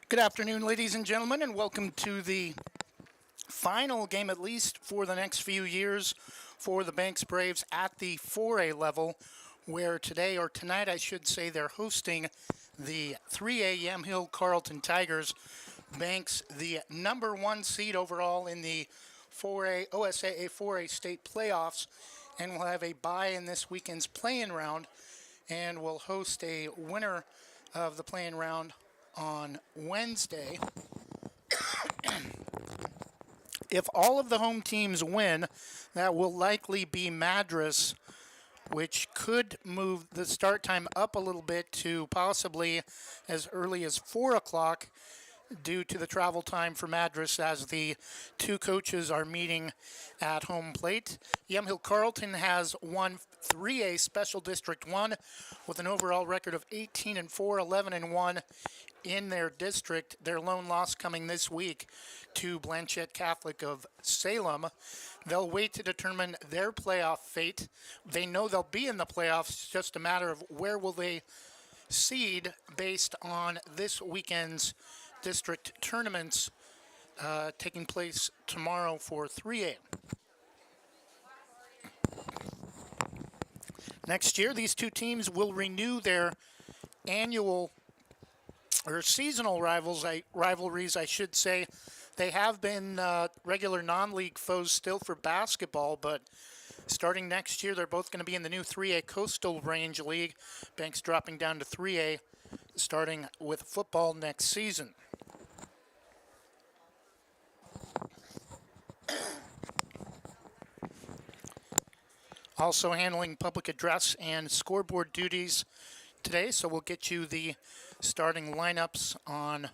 Good afternoon, ladies and gentlemen, and welcome to the final game, at least for the next few years, for the Banks Braves at the 4A level, where today, or tonight, I should say, they're hosting the 3A Yamhill-Carlton Tigers. Banks, the number one seed overall in the 4A OSAA 4A state playoffs, and will have a bye in this weekend's play-in round, and will host a winner of the play-in round on Wednesday. If all of the home teams win, that will likely be Madras, which could move the start time up a little bit to possibly as early as 4 o'clock due to the travel time for Madras as the two coaches are meeting at home plate. Yamhill-Carlton has won 3A Special District 1 with an overall record of 18-4, 11-1 in their district. Their lone loss coming this week to Blanchette Catholic of Salem. They'll wait to determine their playoff fate. They know they'll be in the playoffs. It's just a matter of where will they seed based on this weekend's district tournaments taking place tomorrow for 3A. Next year, these two teams will renew their annual or seasonal rivalries, I should say. They have been regular non-league foes still for basketball, but starting next year, they're both going to be in the new 3A Coastal Range League. Banks dropping down to 3A, starting with football next season. Also handling public address and scoreboard duties today, so we'll get you the starting lineups on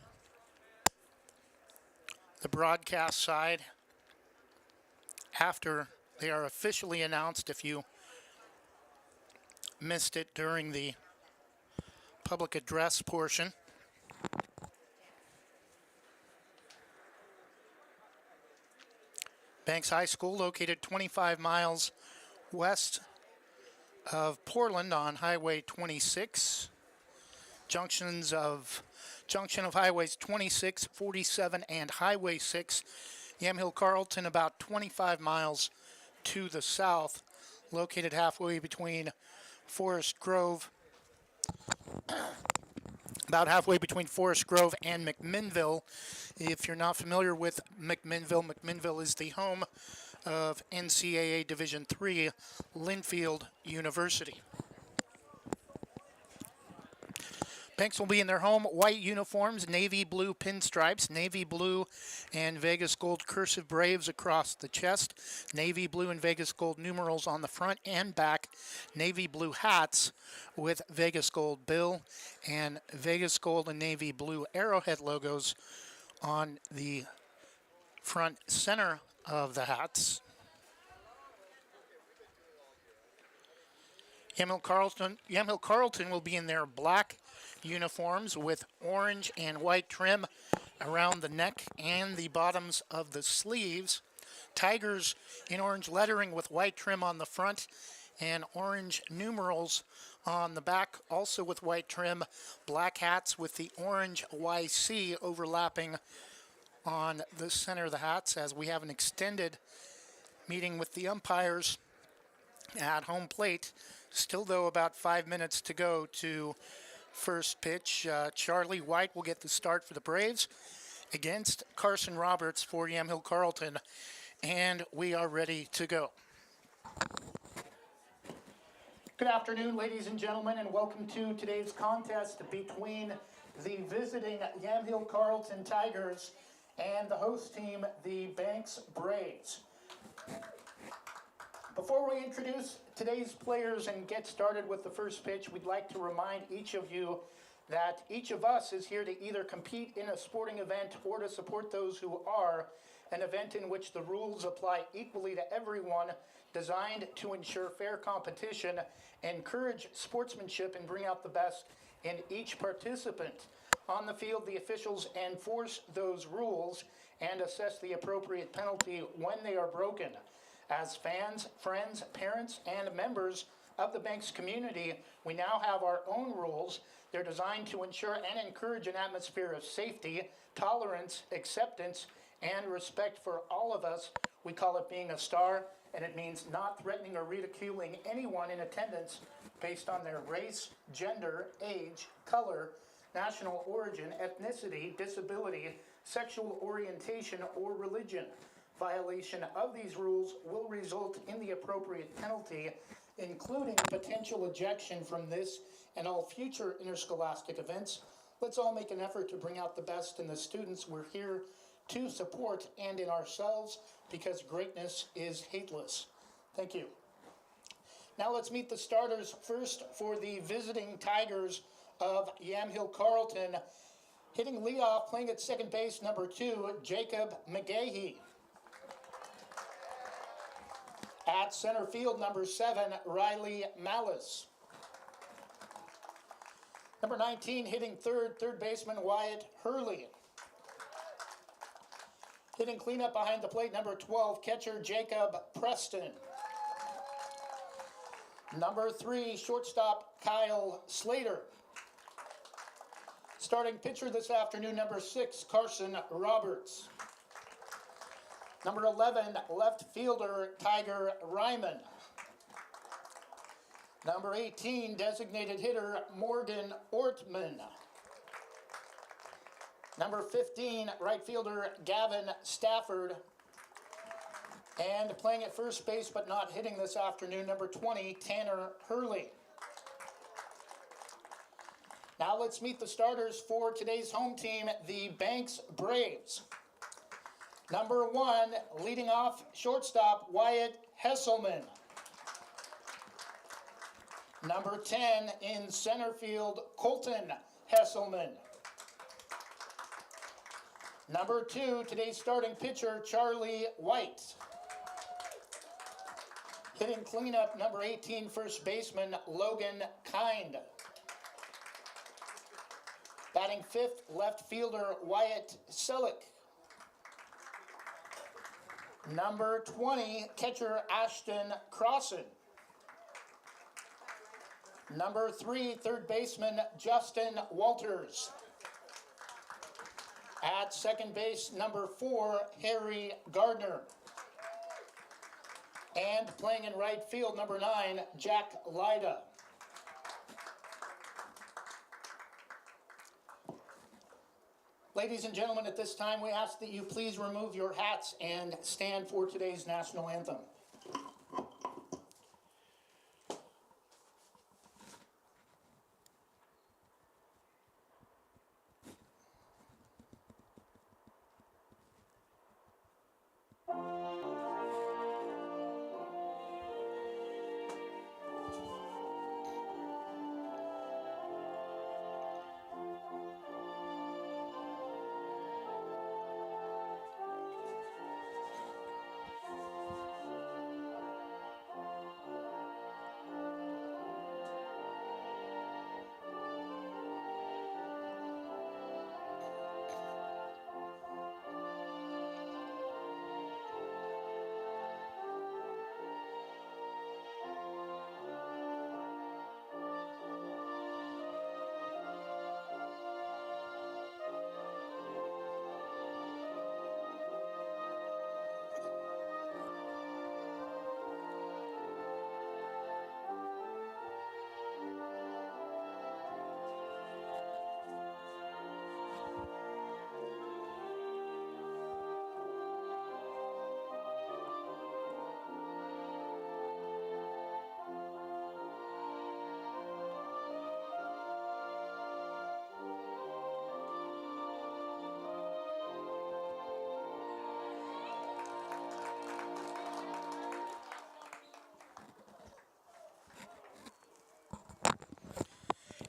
the broadcast side after they are officially announced, if you missed it during the public address portion. Banks High School, located 25 miles west of Portland on Highway 26. Junction of Highways 26, 47, and Highway 6. Yamhill-Carlton about 25 miles to the south, located halfway between Forest Grove, about halfway between Forest Grove and McMinnville. If you're not familiar with McMinnville, McMinnville is the home of NCAA Division III Linfield University. Banks will be in their home white uniforms, navy blue pinstripes, navy blue and Vegas gold cursive braves across the chest, navy blue and Vegas gold numerals on the front and back, navy blue hats with Vegas gold bill and Vegas gold and navy blue arrowhead logos on the front center of the hats. Yamhill-Carlton will be in their black uniforms with orange and white trim around the neck and the bottoms of the sleeves. Tigers in orange lettering with white trim on the front and orange numerals on the back, also with white trim. Black hats with the orange YC overlapping on the center of the hats, as we have an extended meeting with the umpires at home plate. Still, though, about 5 minutes to go to first pitch. Charlie White will get the start for the Braves against Carson Roberts for Yamhill-Carlton, and we are ready to go. Good afternoon, ladies and gentlemen, and welcome to today's contest between the visiting Yamhill-Carlton Tigers and the host team, the Banks Braves. Before we introduce today's players and get started with the first pitch, we'd like to remind each of you that each of us is here to either compete in a sporting event or to support those who are, an event in which the rules apply equally to everyone, designed to ensure fair competition, encourage sportsmanship, and bring out the best in each participant. On the field, the officials enforce those rules and assess the appropriate penalty when they are broken. As fans, friends, parents, and members of the Banks community, we now have our own rules. They're designed to ensure and encourage an atmosphere of safety, tolerance, acceptance, and respect for all of us. We call it being a star, and it means not threatening or ridiculing anyone in attendance based on their race, gender, age, color, national origin, ethnicity, disability, sexual orientation, or religion. Violation of these rules will result in the appropriate penalty, including potential ejection from this and all future interscholastic events. Let's all make an effort to bring out the best in the students we're here to support and in ourselves, because greatness is hateless. Thank you. Now let's meet the starters. First, for the visiting Tigers of Yamhill-Carlton, hitting leadoff, playing at second base, number 2, Jacob McGahee. At center field, number 7, Riley Malice. Number 19, hitting third baseman Wyatt Hurley. Hitting cleanup behind the plate, number 12, catcher Jacob Preston. Number 3, shortstop Kyle Slater. Starting pitcher this afternoon, number 6, Carson Roberts. Number 11, left fielder Tiger Ryman. Number 18, designated hitter Morgan Ortman. Number 15, right fielder Gavin Stafford. And playing at first base but not hitting this afternoon, number 20, Tanner Hurley. Now let's meet the starters for today's home team, the Banks Braves. Number 1, leading off, shortstop Wyatt Hesselman. Number 10, in center field, Colton Hesselman. Number 2, today's starting pitcher, Charlie White. Hitting cleanup, number 18, first baseman, Logan Kind. Batting 5th, left fielder, Wyatt Selleck. Number 20, catcher, Ashton Crossan. Number 3, third baseman, Justin Walters. At second base, number 4, Harry Gardner. And playing in right field, number 9, Jack Lyda. Ladies and gentlemen, at this time, we ask that you please remove your hats and stand for today's national anthem.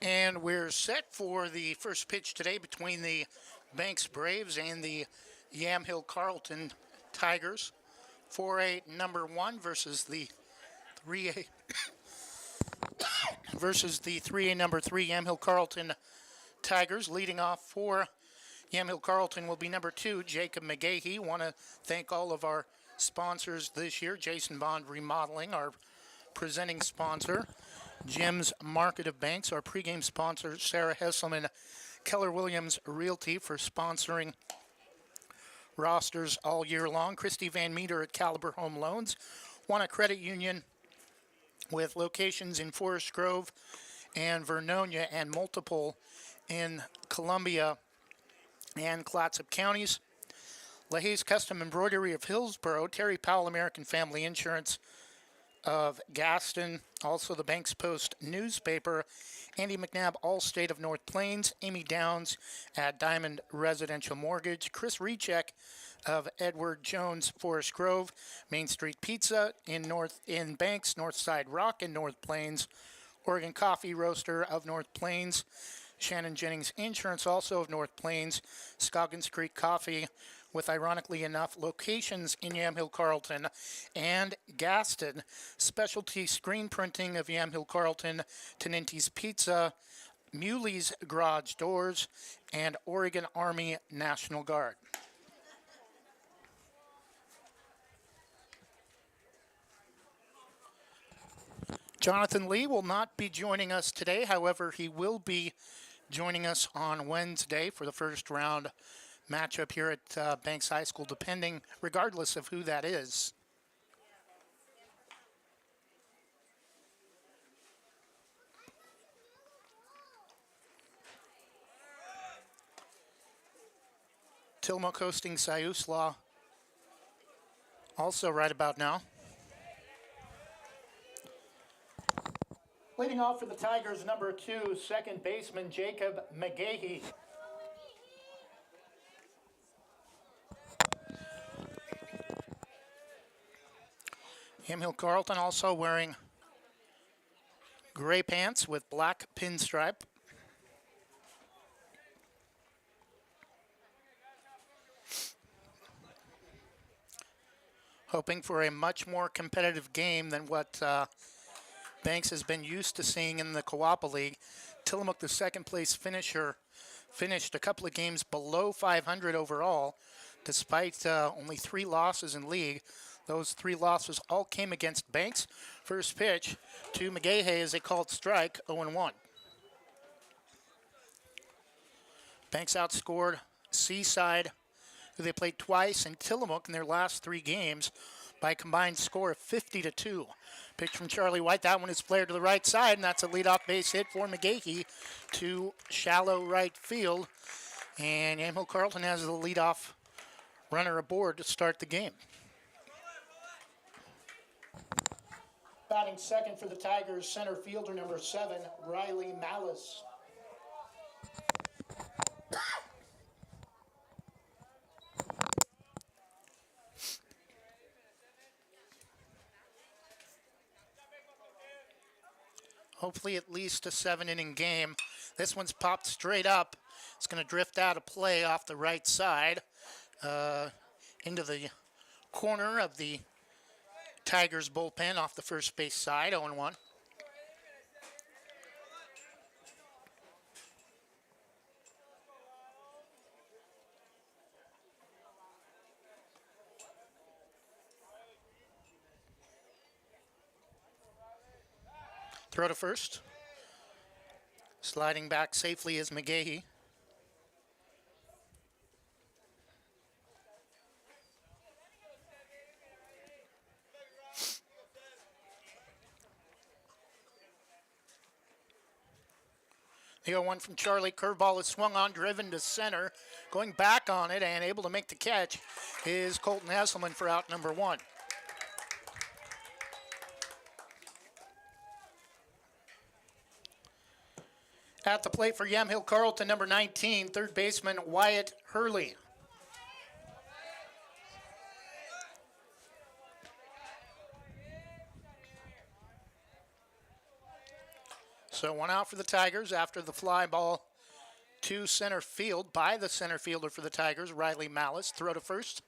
And we're set for the first pitch today between the Banks Braves and the Yamhill-Carlton Tigers. 4A number 1 versus the 3A versus the 3A number 3 Yamhill-Carlton Tigers. Leading off for Yamhill-Carlton will be number 2, Jacob McGahee. Want to thank all of our sponsors this year. Jason Bond Remodeling, our presenting sponsor. Jim's Market of Banks, our pregame sponsor, Sarah Hesselman, Keller Williams Realty for sponsoring rosters all year long. Christy Van Meter at Caliber Home Loans. Want a credit union with locations in Forest Grove and Vernonia and multiple in Columbia and Clatsop counties. LaHaye's Custom Embroidery of Hillsborough, Terry Powell American Family Insurance of Gaston, also the Banks Post newspaper, Andy McNabb, Allstate of North Plains, Amy Downs at Diamond Residential Mortgage, Chris Recheck of Edward Jones Forest Grove, Main Street Pizza in Banks, Northside Rock in North Plains, Oregon Coffee Roaster of North Plains, Shannon Jennings Insurance also of North Plains, Scoggins Creek Coffee with, ironically enough, locations in Yamhill-Carlton and Gaston, Specialty Screen Printing of Yamhill-Carlton, Tenente's Pizza, Muley's Garage Doors, and Oregon Army National Guard. Jonathan Lee will not be joining us today. However, he will be joining us on Wednesday for the first round matchup here at Banks High School, regardless of who that is. Tillamook hosting Siuslaw also right about now. Leading off for the Tigers, number 2, second baseman Jacob McGahee. Yamhill-Carlton also wearing gray pants with black pinstripe. Hoping for a much more competitive game than what Banks has been used to seeing in the Kawapa League. Tillamook, the second place finisher, finished a couple of games below 500 overall, despite only 3 losses in league. Those 3 losses all came against Banks. First pitch to McGahee as a called strike, 0-1. Banks outscored Seaside, who they played twice, and Tillamook in their last 3 games by a combined score of 50-2. Pitch from Charlie White. That one is flared to the right side, and that's a leadoff base hit for McGahee to shallow right field. And Yamhill-Carlton has the leadoff runner aboard to start the game. Batting second for the Tigers, center fielder number 7, Riley Malice. Hopefully at least a 7-inning game. This one's popped straight up. It's going to drift out of play off the right side into the corner of the Tigers bullpen off the first base side, 0-1. Throw to first. Sliding back safely is McGahee. The 0-1 from Charlie. Curveball is swung on, driven to center. Going back on it and able to make the catch is Colton Hesselman for out number 1. At the plate for Yamhill-Carlton, number 19, third baseman Wyatt Hurley. So 1 out for the Tigers after the fly ball to center field by the center fielder for the Tigers, Riley Malice. Throw to first.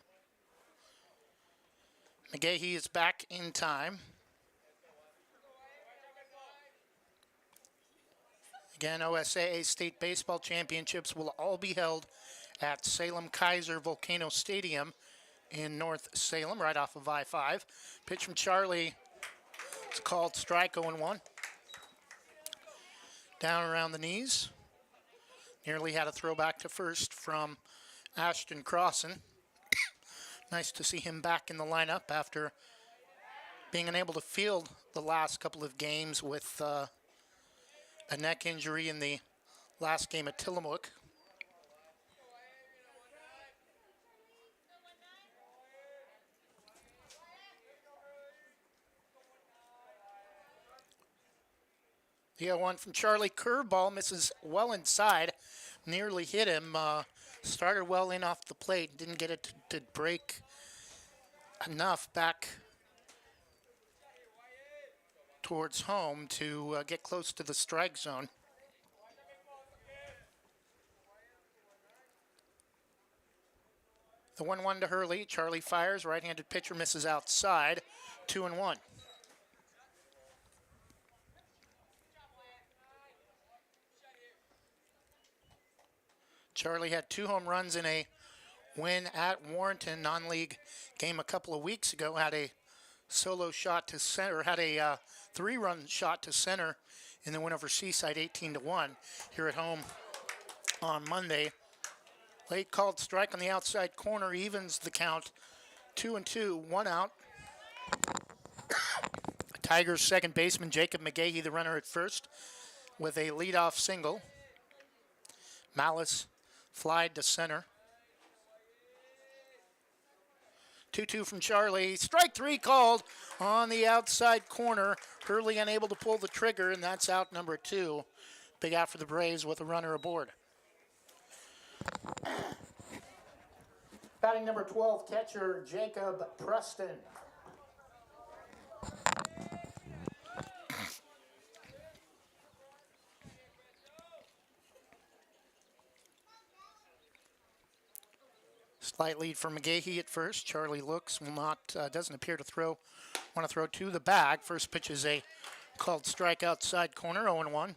McGahee is back in time. Again, OSAA State Baseball Championships will all be held at Salem Kaiser Volcano Stadium in North Salem, right off of I-5. Pitch from Charlie. It's called strike, 0-1. down around the knees. Nearly had a throwback to first from Ashton Crossan. Nice to see him back in the lineup after being unable to field the last couple of games with a neck injury in the last game at Tillamook. The 0-1 from Charlie. Curveball misses well inside. Nearly hit him. Started well in off the plate. Didn't get it to break enough back towards home to get close to the strike zone. The 1-1 to Hurley. Charlie fires. Right-handed pitcher misses outside. 2-1. Charlie had 2 home runs in a win at Warrenton non-league game a couple of weeks ago. Had a solo shot to center, had a 3-run shot to center in the win over Seaside 18-1 here at home on Monday. Late called strike on the outside corner evens the count. 2-2, 1 out. Tigers second baseman Jacob McGahee, the runner at first, with a leadoff single. Malice flied to center. 2-2 from Charlie. Strike 3 called on the outside corner. Hurley unable to pull the trigger, and that's out number 2. Big out for the Braves with a runner aboard. Batting number 12, catcher Jacob Preston. Slight lead for McGahee at first. Charlie looks, will not, doesn't appear to want to throw to the bag. First pitch is a called strike outside corner, 0-1.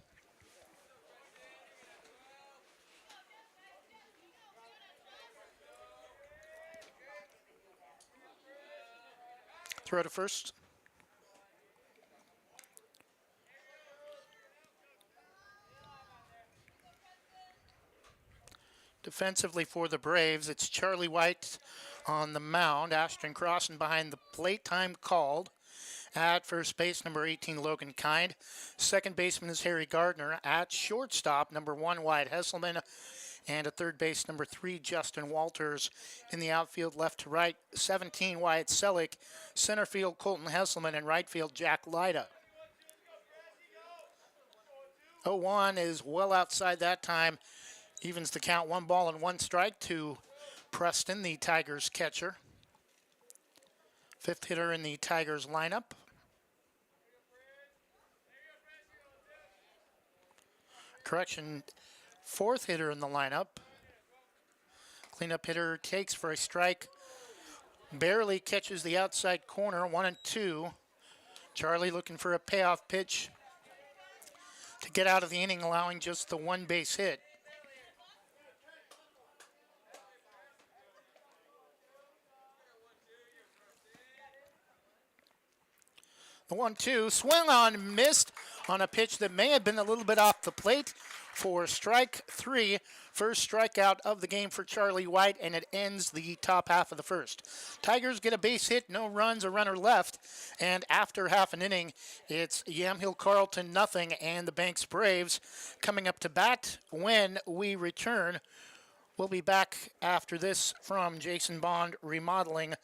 Throw to first. Defensively for the Braves, it's Charlie White on the mound. Ashton Crossan behind the plate. Time called. At first base, number 18, Logan Kind. Second baseman is Harry Gardner. At shortstop, number 1, Wyatt Hesselman. And at third base, number 3, Justin Walters. In the outfield, left to right, 17, Wyatt Selleck. Center field, Colton Hesselman. And right field, Jack Lyda. 0-1 is well outside that time. Evens the count, 1 ball and 1 strike to Preston, the Tigers catcher. 5th hitter in the Tigers lineup. Correction, 4th hitter in the lineup. Cleanup hitter takes for a strike. Barely catches the outside corner, 1-2. Charlie looking for a payoff pitch to get out of the inning, allowing just the 1 base hit. The 1-2, swung on, missed on a pitch that may have been a little bit off the plate for strike 3. First strikeout of the game for Charlie White, and it ends the top half of the first. Tigers get a base hit, no runs, a runner left, and after half an inning, it's Yamhill-Carlton nothing, and the Banks Braves coming up to bat when we return. We'll be back after this from Jason Bond Remodeling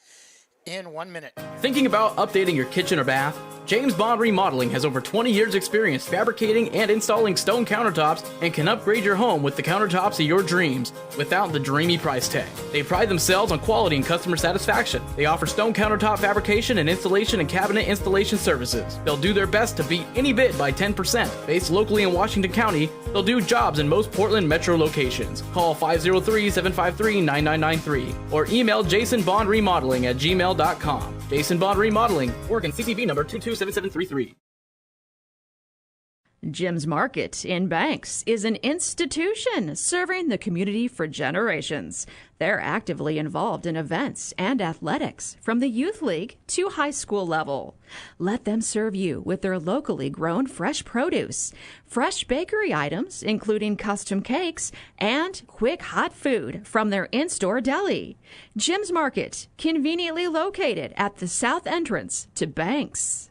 in 1 minute. Thinking about updating your kitchen or bath? James Bond Remodeling has over 20 years experience fabricating and installing stone countertops and can upgrade your home with the countertops of your dreams without the dreamy price tag. They pride themselves on quality and customer satisfaction. They offer stone countertop fabrication and installation and cabinet installation services. They'll do their best to beat any bid by 10%. Based locally in Washington County, they'll do jobs in most Portland metro locations. Call 503-753-9993 or email jasonbondremodeling@gmail.com. Jason Bond Remodeling, Oregon CCV number 227733. Jim's Market in Banks is an institution serving the community for generations. They're actively involved in events and athletics from the youth league to high school level. Let them serve you with their locally grown fresh produce, fresh bakery items, including custom cakes, and quick hot food from their in-store deli. Jim's Market, conveniently located at the south entrance to Banks.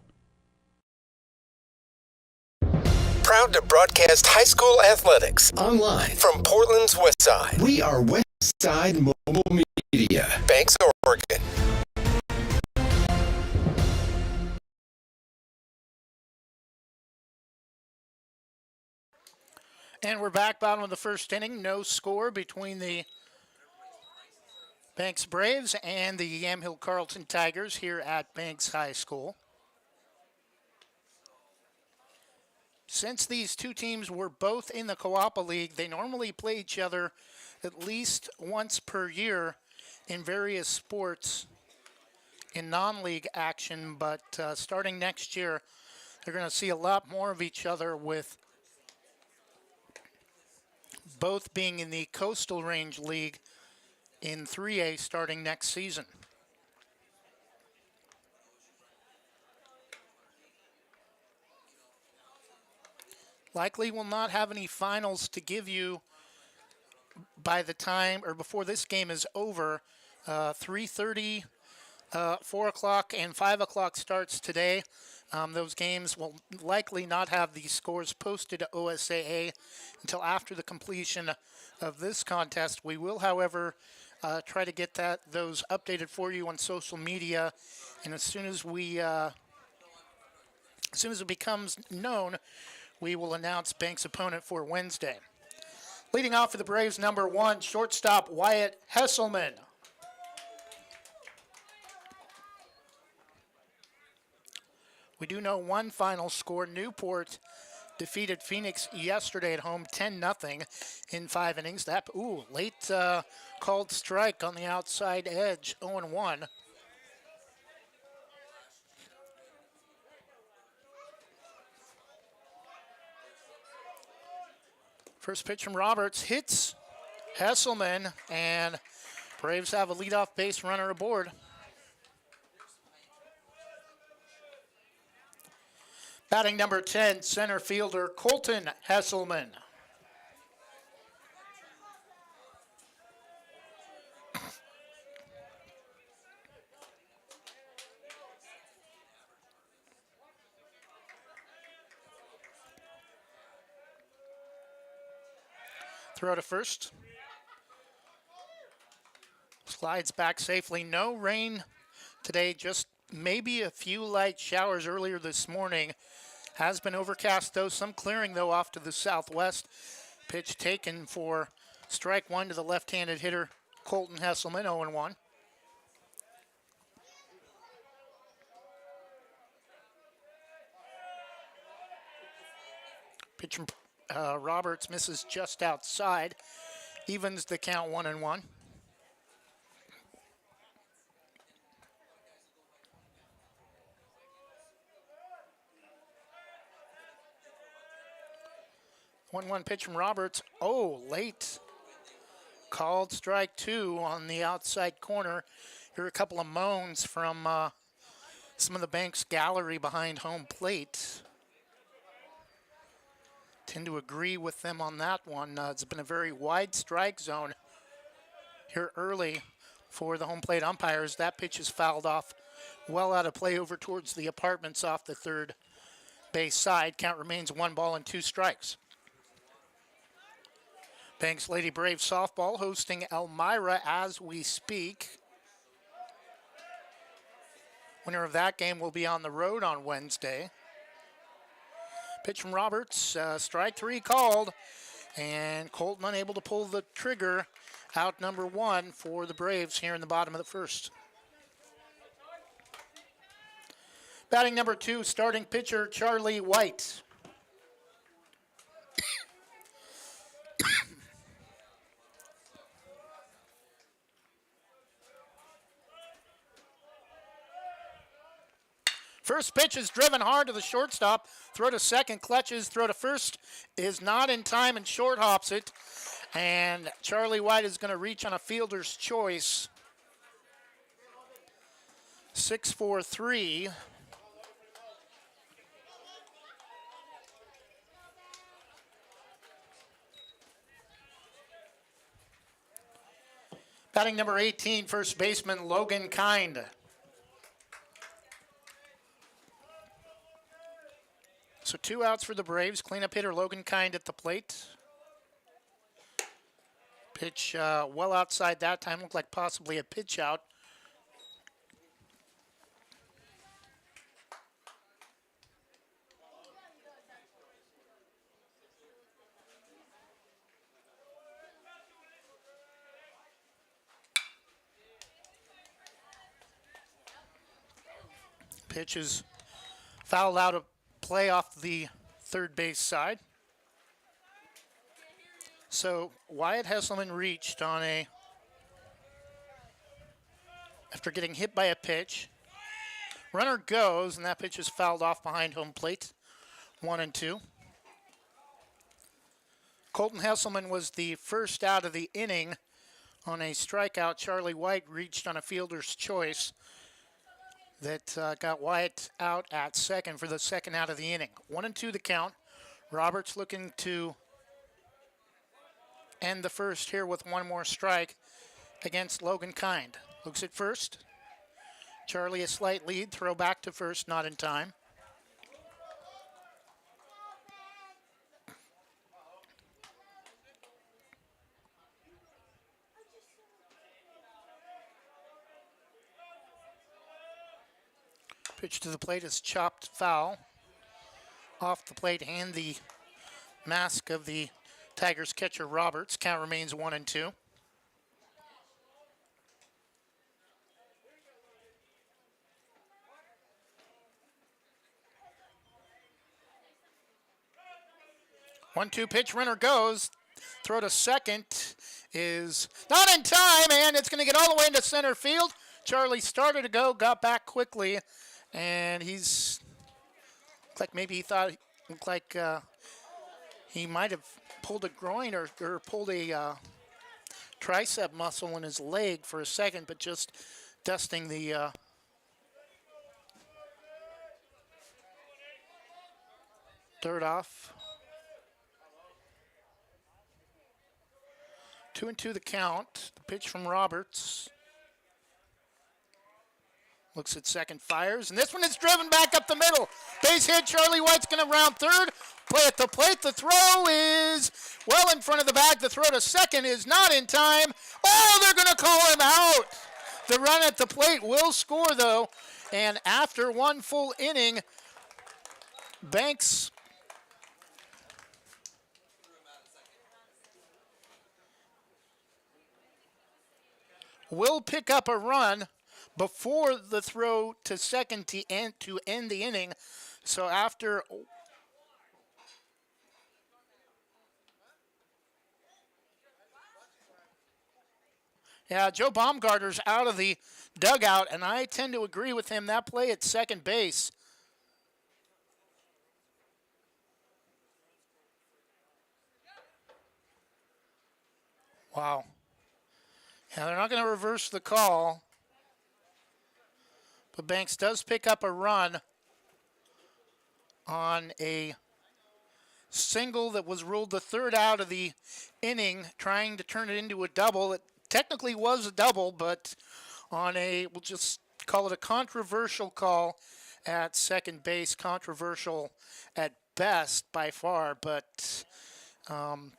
Proud to broadcast high school athletics Online from Portland's West Side. we are West Side Mobile Media. Banks, Oregon. And we're back, bottom of the first inning. No score between the Banks Braves and the Yamhill-Carlton Tigers here at Banks High School. Since these two teams were both in the Coapa League, they normally play each other at least once per year in various sports in non-league action, but starting next year, they're going to see a lot more of each other, with both being in the Coastal Range League in 3A starting next season. Likely will not have any finals to give you by the time or before this game is over. 3:30, 4 o'clock, and 5 o'clock starts today. Those games will likely not have the scores posted to OSAA until after the completion of this contest. We will, however, try to get those updated for you on social media, and as soon as it becomes known, we will announce Banks' opponent for Wednesday. Leading off for the Braves, number 1, shortstop Wyatt Hesselman. We do know one final score. Newport defeated Phoenix yesterday at home 10-0 in 5 innings. That late called strike on the outside edge, 0-1. First pitch from Roberts hits Hesselman, and Braves have a leadoff base runner aboard. Batting number 10, center fielder Colton Hesselman. Throw to first. Slides back safely. No rain today, just maybe a few light showers earlier this morning. Has been overcast, though. Some clearing, though, off to the southwest. Pitch taken for strike 1 to the left-handed hitter, Colton Hesselman, 0-1. Pitch from Roberts misses just outside. Evens the count, 1-1. One pitch from Roberts. Late. Called strike 2 on the outside corner. Here are a couple of moans from some of the Banks gallery behind home plate. Tend to agree with them on that one. It's been a very wide strike zone here early for the home plate umpires. That pitch is fouled off well out of play over towards the apartments off the third base side. Count remains 1 ball and 2 strikes. Banks Lady Braves softball hosting Elmira as we speak. Winner of that game will be on the road on Wednesday. Pitch from Roberts, strike 3 called, and Colton unable to pull the trigger. Out number 1 for the Braves here in the bottom of the first. Batting number 2, starting pitcher Charlie White. First pitch is driven hard to the shortstop. Throw to second, clutches. Throw to first is not in time and short hops it. And Charlie White is going to reach on a fielder's choice. 6-4-3. Batting number 18, first baseman Logan Kind. So 2 outs for the Braves. Cleanup hitter Logan Kind at the plate. Pitch well outside that time. Looked like possibly a pitch out. Pitch is fouled out of play off the third base side. So Wyatt Hesselman reached on after getting hit by a pitch. Runner goes, and that pitch is fouled off behind home plate. 1-2. Colton Hesselman was the first out of the inning on a strikeout. Charlie White reached on a fielder's choice that got Wyatt out at second for the second out of the inning. 1-2 the count. Roberts looking to end the first here with one more strike against Logan Kind. Looks at first. Charlie a slight lead. Throw back to first, not in time. Pitch to the plate is chopped foul. Off the plate and the mask of the Tigers catcher Roberts. Count remains 1-2. One-two pitch, runner goes. Throw to second is not in time, and it's going to get all the way into center field. Charlie started to go, got back quickly, and he's like maybe he thought looked like he might have pulled a groin or pulled a tricep muscle in his leg for a second, but just dusting the dirt off. 2-2 the count. The pitch from Roberts. Looks at second, fires, and this one is driven back up the middle. Base hit, Charlie White's going to round third. Play at the plate, the throw is well in front of the bag. The throw to second is not in time. Oh, they're going to call him out. The run at the plate will score, though, and after one full inning, Banks will pick up a run before the throw to second to end the inning. So after Joe Baumgartner's out of the dugout, and I tend to agree with him. That play at second base wow. Yeah, they're not going to reverse the call. But Banks does pick up a run on a single that was ruled the third out of the inning, trying to turn it into a double. It technically was a double, but on we'll just call it a controversial call at second base. Controversial at best by far, but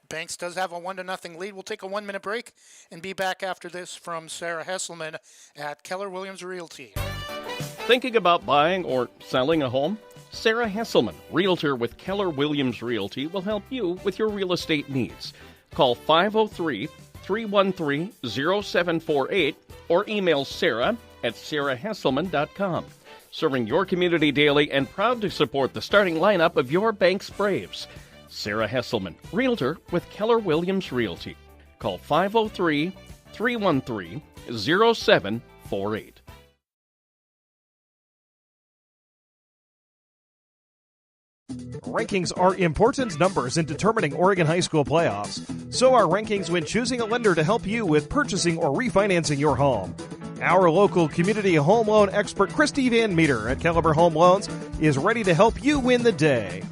Banks does have a 1-0 lead. We'll take a 1-minute break and be back after this from Sarah Hesselman at Keller Williams Realty. Thinking about buying or selling a home? Sarah Hesselman, realtor with Keller Williams Realty, will help you with your real estate needs. Call 503-313-0748 or email Sarah at sarahhesselman.com. Serving your community daily and proud to support the starting lineup of your bank's Braves. Sarah Hesselman, realtor with Keller Williams Realty. Call 503-313-0748. Rankings are important numbers in determining Oregon high school playoffs. So are rankings when choosing a lender to help you with purchasing or refinancing your home. Our local community home loan expert, Christy Van Meter at Caliber Home Loans, is ready to help you win the day.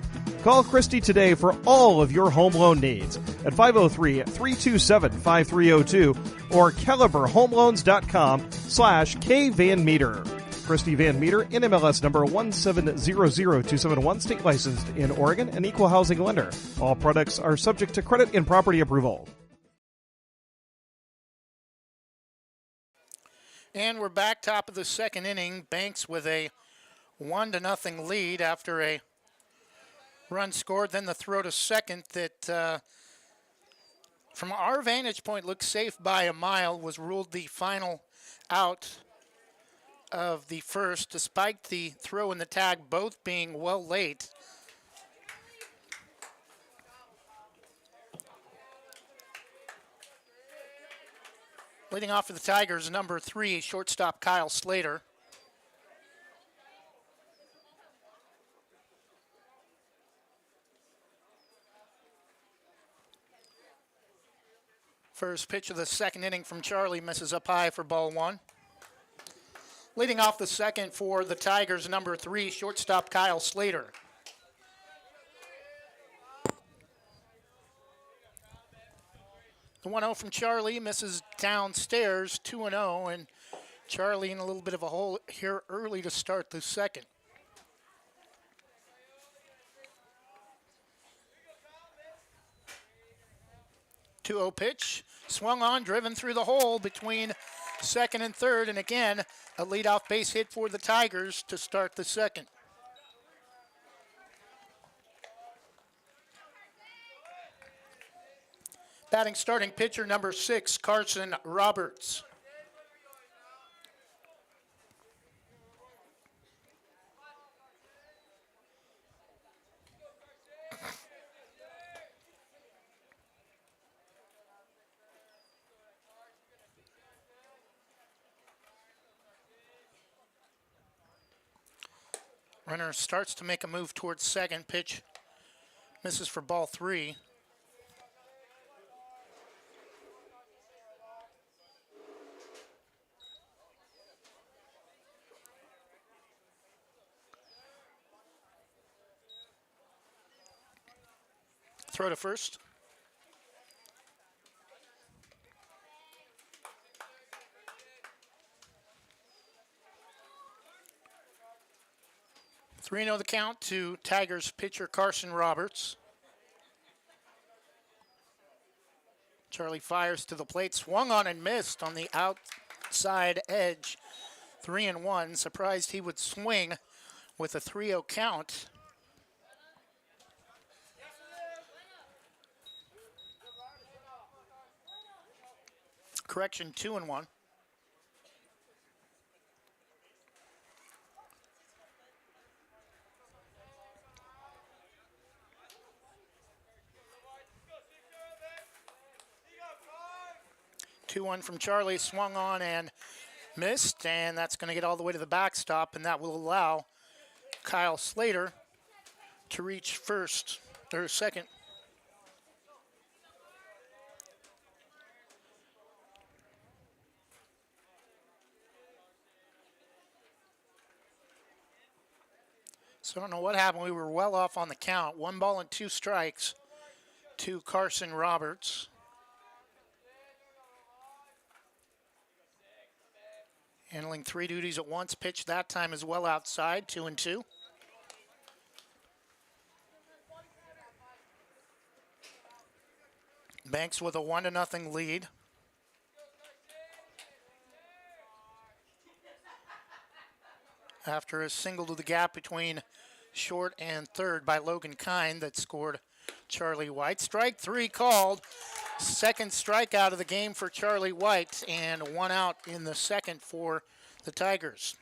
Call Christy today for all of your home loan needs at 503-327-5302 or caliberhomeloans.com/kvanmeter. Christy Van Meter, NMLS number 1700271, state licensed in Oregon, an equal housing lender. All products are subject to credit and property approval. And we're back top of the second inning. Banks with a 1-0 lead after a run scored. Then the throw to second that, from our vantage point, looks safe by a mile, was ruled the final out of the first, despite the throw and the tag both being well late. Leading off for the Tigers, number 3, shortstop Kyle Slater. First pitch of the second inning from Charlie misses up high for ball 1. Leading off the second for the Tigers, number 3, shortstop Kyle Slater. The 1-0 from Charlie misses downstairs, 2-0, and Charlie in a little bit of a hole here early to start the second. Two-0 pitch, swung on, driven through the hole between second and third, and again, a leadoff base hit for the Tigers to start the second. Batting starting pitcher number 6, Carson Roberts. Runner starts to make a move towards second. Pitch misses for ball 3. Throw to first. Three 0 the count to Tigers pitcher Carson Roberts. Charlie fires to the plate, swung on and missed on the outside edge. 3-1. Surprised he would swing with a 3-0 count. Correction, 2-1. Two-one from Charlie, swung on and missed, and that's going to get all the way to the backstop, and that will allow Kyle Slater to reach first or second. So I don't know what happened. We were well off on the count. 1 ball and 2 strikes to Carson Roberts. Handling 3 duties at once. Pitch that time as well outside. 2-2. Banks with a 1-0 lead. After a single to the gap between short and third by Logan Kine that scored Charlie White. Strike 3 called. Second strikeout of the game for Charlie White, and 1 out in the second for the Tigers.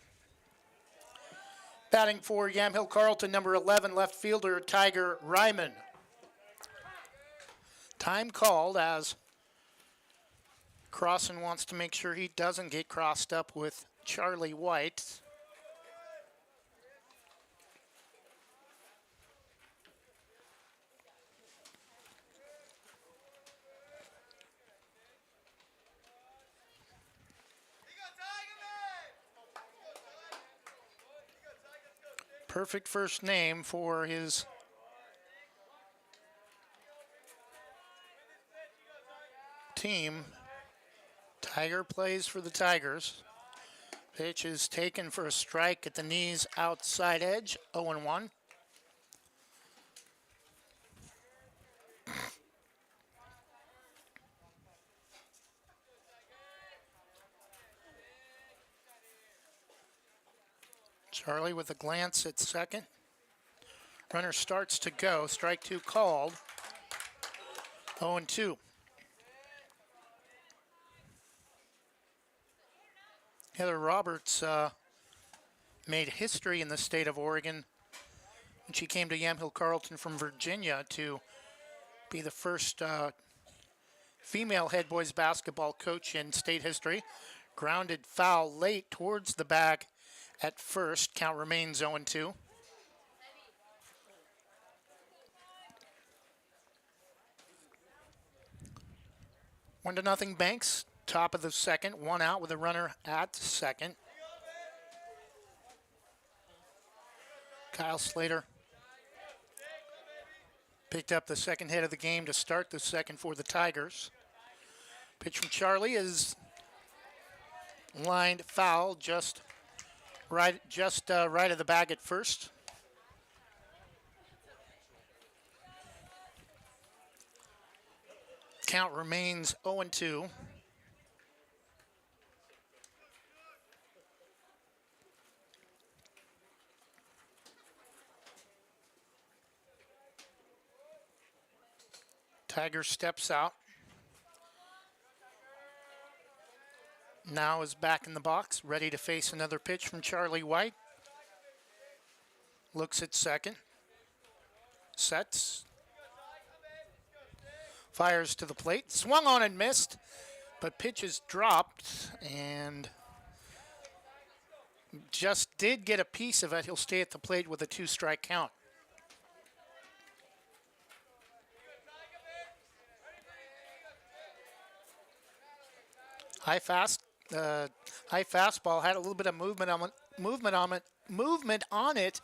Batting for Yamhill-Carlton, number 11, left fielder Tiger Ryman. Time called as Crossan wants to make sure he doesn't get crossed up with Charlie White. Perfect first name for his team. Tiger plays for the Tigers. Pitch is taken for a strike at the knees outside edge, 0-1. Charlie with a glance at second. Runner starts to go. Strike two called. 0-2. Heather Roberts made history in the state of Oregon when she came to Yamhill-Carlton from Virginia to be the first female head boys basketball coach in state history. Grounded foul late towards the bag at first. Count remains 0-2. One to nothing Banks. Top of the second. One out with a runner at second. Kyle Slater picked up the second hit of the game to start the second for the Tigers. Pitch from Charlie is lined foul, just right of the bag at first. Count remains 0-2. Tiger steps out. Now is back in the box, ready to face another pitch from Charlie White. Looks at second. Sets. Fires to the plate. Swung on and missed, but pitch is dropped and just did get a piece of it. He'll stay at the plate with a 2-strike count. High fastball had a little bit of movement on it,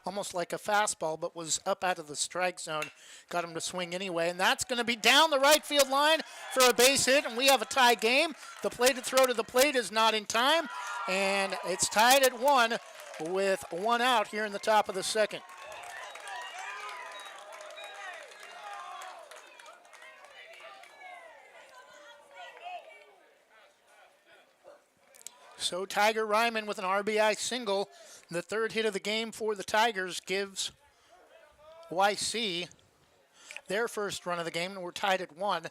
almost like a fastball, but was up out of the strike zone. Got him to swing anyway, and that's going to be down the right field line for a base hit, and we have a tie game. The plated throw to the plate is not in time, and it's tied at 1 with 1 out here in the top of the second. So Tiger Ryman with an RBI single. The third hit of the game for the Tigers gives YC their first run of the game, and we're tied at 1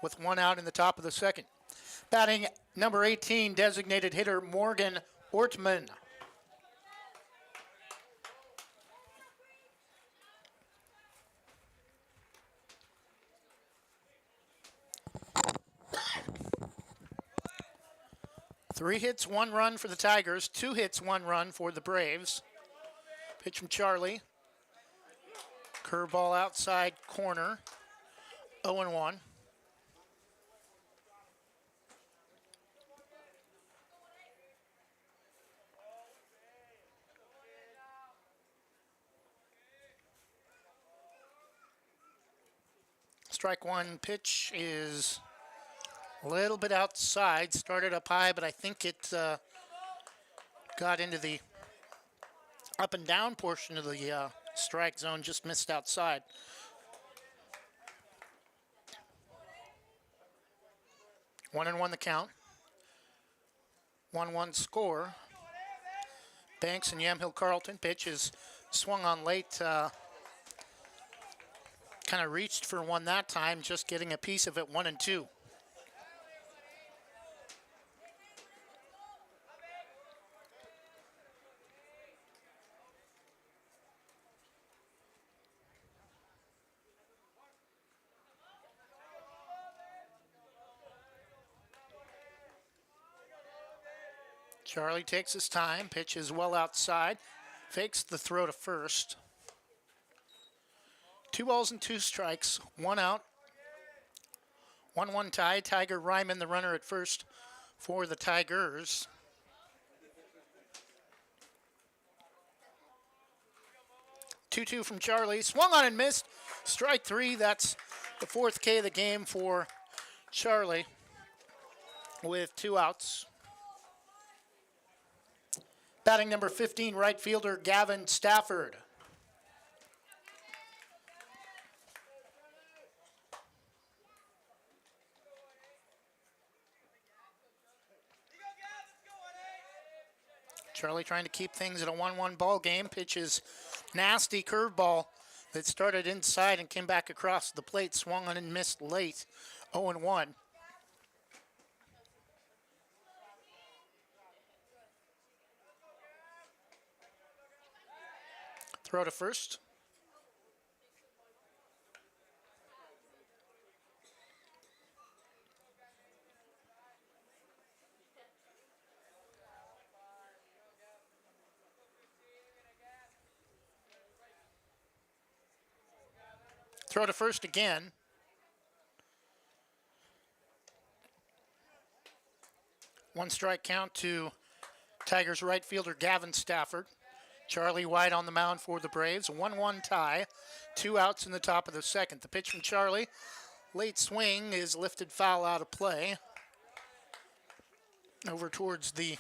with 1 out in the top of the second. Batting number 18, designated hitter Morgan Ortman. Three hits, 1 run for the Tigers. 2 hits, 1 run for the Braves. Pitch from Charlie. Curveball outside corner. 0-1. Strike one pitch is a little bit outside. Started up high, but I think it got into the up and down portion of the strike zone, just missed outside. One and one the count. 1-1 score. Banks and Yamhill-Carlton. Pitch is swung on late. Kind of reached for one that time, just getting a piece of it, 1-2. Charlie takes his time, pitch is well outside, fakes the throw to first. 2 balls and 2 strikes, 1 out. 1-1 tie. Tiger Ryman, the runner at first for the Tigers. 2-2 from Charlie. Swung on and missed. Strike three. That's the fourth K of the game for Charlie with 2 outs. Batting number 15, right fielder Gavin Stafford. Charlie trying to keep things at a 1-1 ball game. Pitches nasty curveball that started inside and came back across the plate. Swung on and missed late. 0-1. Throw to first. Throw to first again. One strike count to Tigers right fielder Gavin Stafford. Charlie White on the mound for the Braves. 1-1 tie. 2 outs in the top of the second. The pitch from Charlie. Late swing is lifted foul out of play. Over towards the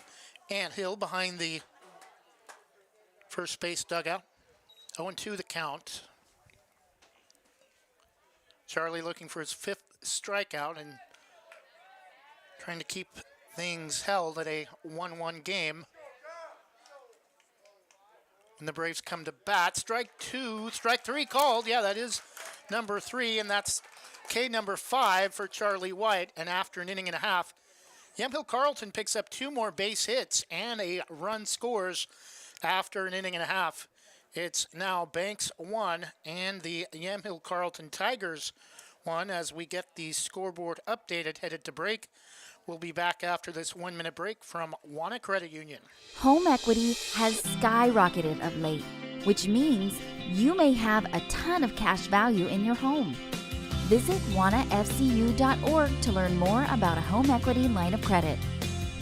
anthill behind the first base dugout. 0-2 the count. Charlie looking for his 5th strikeout and trying to keep things held at a 1-1 game. And the Braves come to bat. Strike 2, strike 3 called. Yeah, that is number 3, and that's K number 5 for Charlie White. And after an inning and a half, Yamhill-Carlton picks up 2 more base hits and a run scores after an inning and a half. It's now Banks 1 and the Yamhill-Carlton Tigers 1 as we get the scoreboard updated, headed to break. We'll be back after this 1-minute break from Wana Credit Union. Home equity has skyrocketed of late, which means you may have a ton of cash value in your home. Visit wanafcu.org to learn more about a home equity line of credit.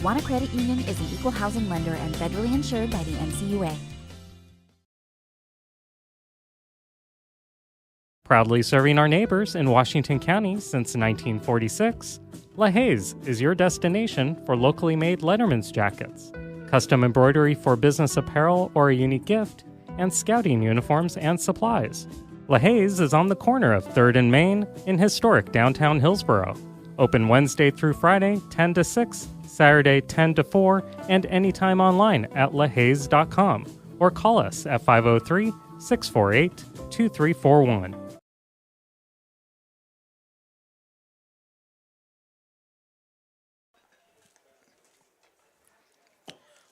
Wana Credit Union is an equal housing lender and federally insured by the NCUA. Proudly serving our neighbors in Washington County since 1946, LaHaye's is your destination for locally made Letterman's jackets, custom embroidery for business apparel or a unique gift, and scouting uniforms and supplies. LaHaye's is on the corner of 3rd and Main in historic downtown Hillsborough. Open Wednesday through Friday, 10 to 6, Saturday, 10 to 4, and anytime online at lahayes.com or call us at 503-648-2341.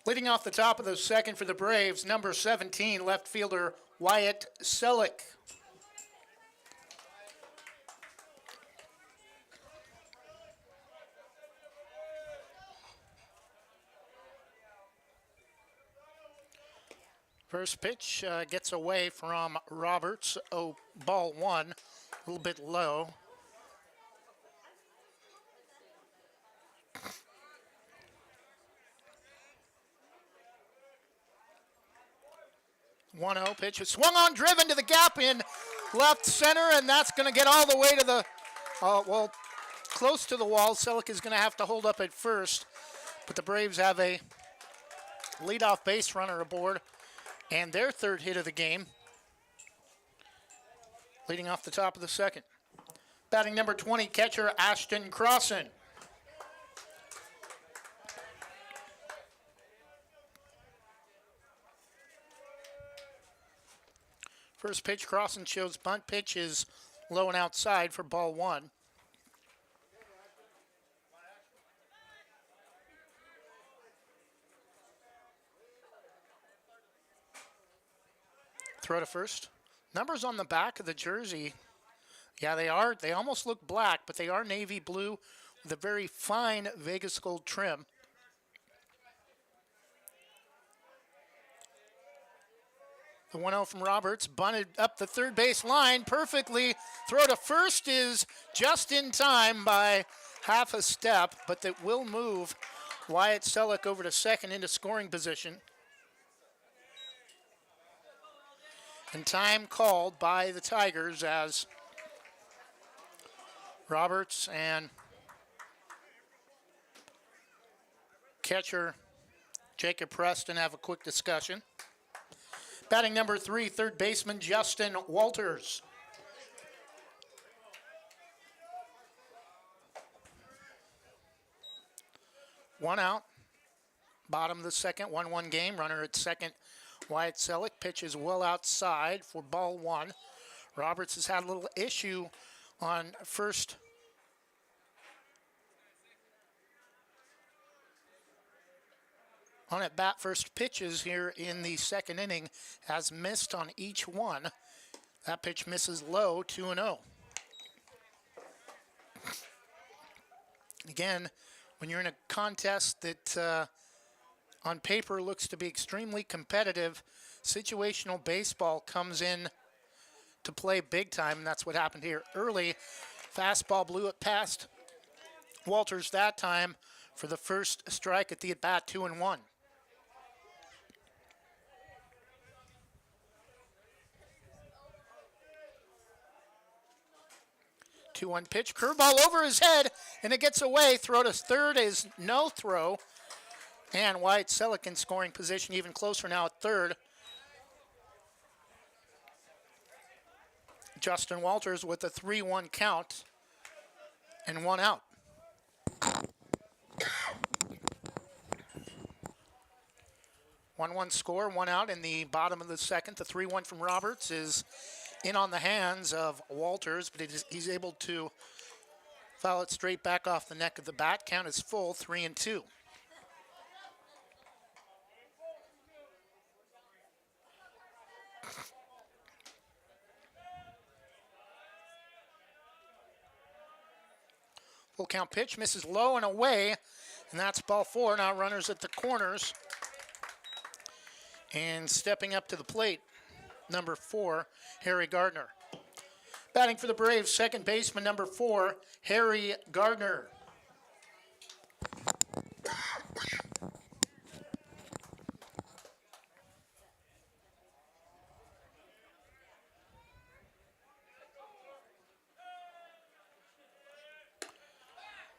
Leading off the top of the second for the Braves, number 17, left fielder Wyatt Selleck. First pitch gets away from Roberts. Oh, ball 1, a little bit low. One 0 pitch is swung on, driven to the gap in left center, and that's going to get all the way to the, close to the wall. Selleck is going to have to hold up at first, but the Braves have a leadoff base runner aboard, and their 3rd hit of the game, leading off the top of the second. Batting number 20, catcher Ashton Crossan. First pitch, Crossan shows bunt. Pitch is low and outside for ball 1. Throw to first. Numbers on the back of the jersey. Yeah, they are. They almost look black, but they are navy blue with a very fine Vegas gold trim. The 1-0 from Roberts, bunted up the third base line perfectly. Throw to first is just in time by half a step, but that will move Wyatt Selleck over to second into scoring position. And time called by the Tigers as Roberts and catcher Jacob Preston have a quick discussion. Batting number 3, third baseman Justin Walters. One out. Bottom of the second, 1-1 game. Runner at second, Wyatt Selleck. Pitches well outside for ball 1. Roberts has had a little issue on first. On at bat first pitches here in the second inning, has missed on each one. That pitch misses low, 2-0. Again, when you're in a contest that on paper looks to be extremely competitive, situational baseball comes in to play big time, and that's what happened here. Early, fastball blew it past Walters that time for the first strike at the at-bat, 2-1. 2-1 pitch, curveball over his head, and it gets away. Throw to third is no throw. And Wyatt Selleck in scoring position, even closer now at third. Justin Walters with a 3-1 count and 1 out. One score, 1 out in the bottom of the second. The 3-1 from Roberts is in on the hands of Walters, but he's able to foul it straight back off the neck of the bat. Count is full, 3-2. Full count pitch, misses low and away, and that's ball 4. Now runners at the corners. And stepping up to the plate, number 4, Harry Gardner. Batting for the Braves, second baseman, number 4, Harry Gardner.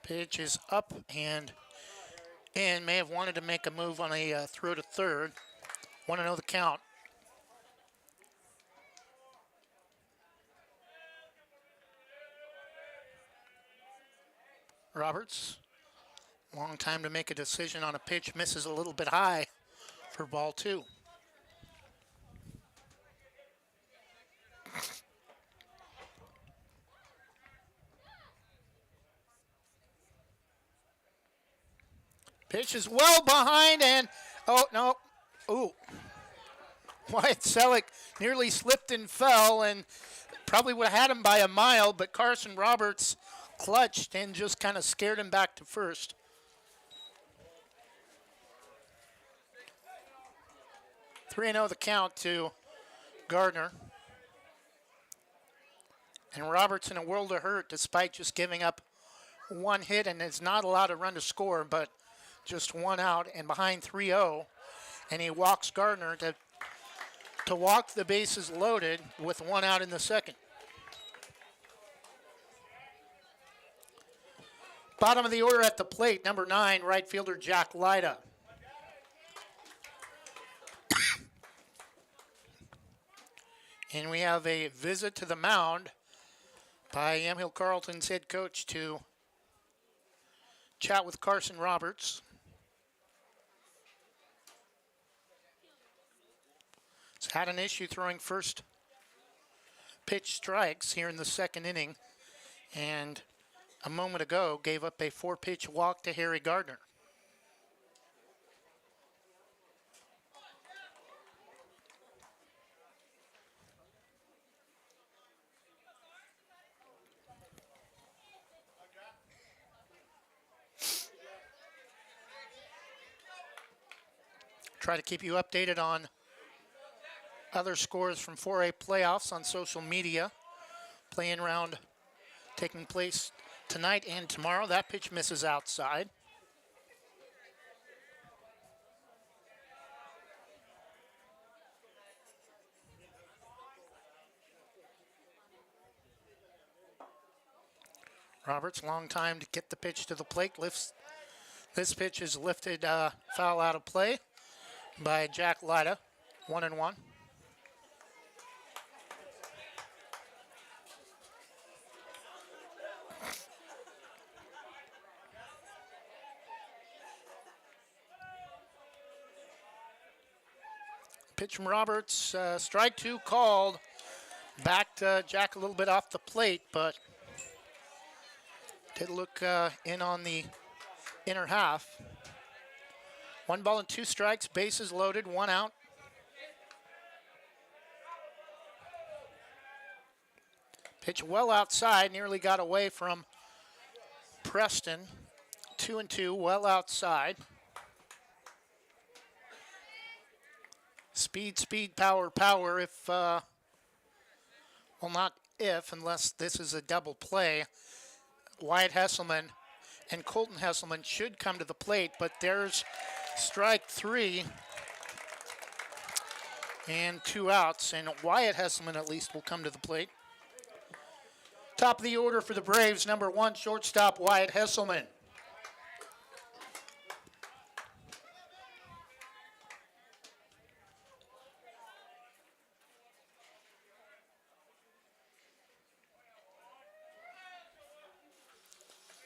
Pitch is up and may have wanted to make a move on a throw to third. Want to know the count. Roberts, long time to make a decision on a pitch, misses a little bit high for ball 2. Pitch is well behind and, oh no, ooh. Wyatt Selleck nearly slipped and fell and probably would have had him by a mile, but Carson Roberts clutched and just kind of scared him back to first. Three 3-0 the count to Gardner. And Roberts in a world of hurt despite just giving up 1 hit and is not allowed to run to score, but just 1 out and behind 3-0. And he walks Gardner to walk the bases loaded with 1 out in the second. Bottom of the order at the plate, number 9, right fielder Jack Lyda. And we have a visit to the mound by Yamhill-Carlton's head coach to chat with Carson Roberts. He's had an issue throwing first pitch strikes here in the second inning, and a moment ago gave up a 4-pitch walk to Harry Gardner. Try to keep you updated on other scores from 4A playoffs on social media. Playing round taking place tonight and tomorrow. That pitch misses outside. Roberts, long time to get the pitch to the plate. Lifts. This pitch is lifted, foul out of play by Jack Lyda. 1-1. Pitch from Roberts, strike two called. Backed Jack a little bit off the plate, but did look in on the inner half. 1 ball and 2 strikes, bases loaded, 1 out. Pitch well outside, nearly got away from Preston. 2-2, well outside. Speed, speed, power, power. If, well, not if, unless this is a double play. Wyatt Hesselman and Colton Hesselman should come to the plate, but there's strike 3 and 2 outs, and Wyatt Hesselman at least will come to the plate. Top of the order for the Braves, number 1, shortstop Wyatt Hesselman.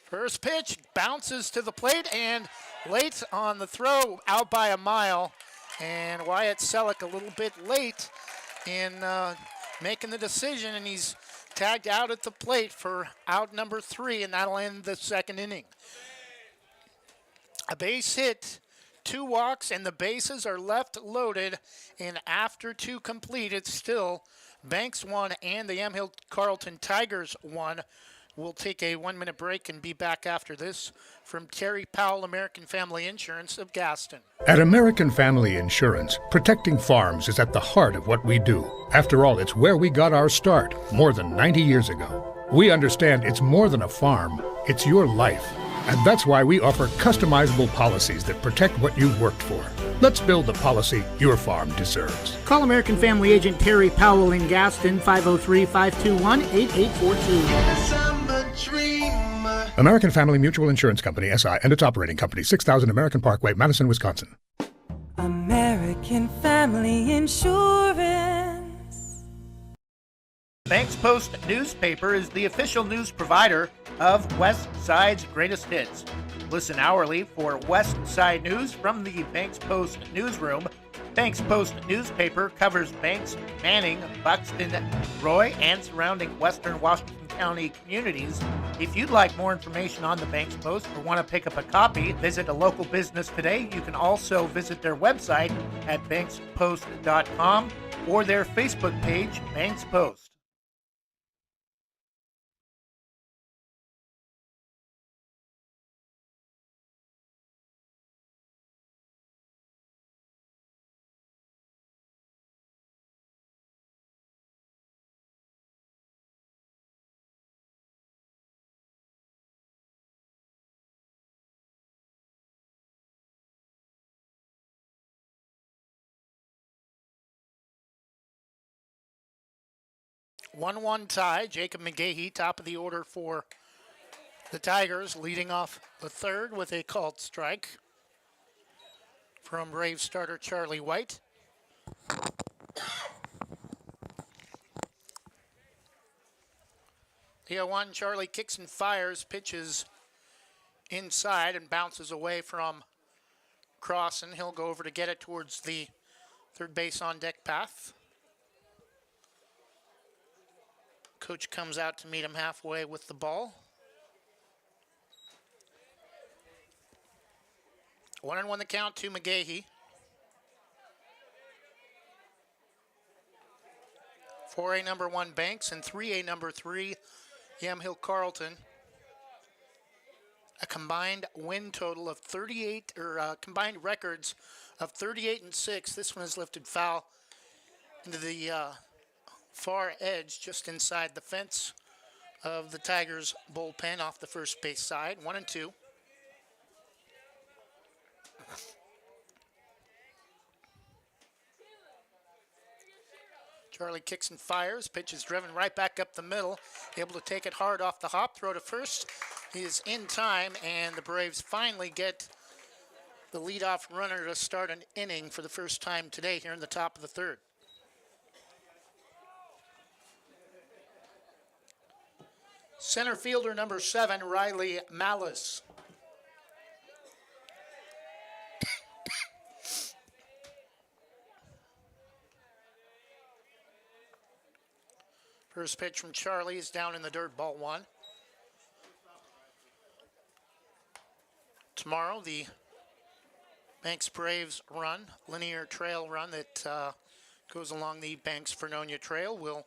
First pitch bounces to the plate and late on the throw, out by a mile. And Wyatt Selleck a little bit late in making the decision, and he's tagged out at the plate for out number 3, and that'll end the second inning. A base hit, 2 walks, and the bases are left loaded. And after 2 complete, it's still Banks 1 and the Yamhill-Carlton Tigers 1. We'll take a 1-minute break and be back after this from Terry Powell, American Family Insurance of Gaston. At American Family Insurance, protecting farms is at the heart of what we do. After all, it's where we got our start more than 90 years ago. We understand it's more than a farm, it's your life. And that's why we offer customizable policies that protect what you've worked for. Let's build the policy your farm deserves. Call American Family Agent Terry Powell in Gaston, 503-521-8842. American Family Mutual Insurance Company, SI, and its operating company, 6000 American Parkway, Madison, Wisconsin. American Family Insurance. Banks Post newspaper is the official news provider of West Side's greatest hits. Listen hourly for West Side news from the Banks Post newsroom. Banks Post newspaper covers Banks, Manning, Buxton, Roy, and surrounding western Washington County communities. If you'd like more information on the Banks Post or want to pick up a copy, visit a local business today. You can also visit their website at bankspost.com or their Facebook page, Banks Post. One tie. Jacob McGahee, top of the order for the Tigers, leading off the third with a called strike from Braves starter Charlie White. The 0-1, Charlie kicks and fires, pitches inside and bounces away from Crossan. He'll go over to get it towards the third base on deck path. Coach comes out to meet him halfway with the ball. 1-1 the count to McGahee. 4A number 1 Banks and 3A number 3 Yamhill-Carlton. A combined win total of 38, or combined records of 38-6. This one is lifted foul into the far edge, just inside the fence of the Tigers bullpen off the first base side. 1-2. Charlie kicks and fires. Pitch is driven right back up the middle. Able to take it hard off the hop. Throw to first. He is in time, and the Braves finally get the leadoff runner to start an inning for the first time today here in the top of the third. Center fielder number 7, Riley Malice. First pitch from Charlie is down in the dirt, ball 1. Tomorrow, the Banks Braves run, linear trail run that goes along the Banks Vernonia Trail, will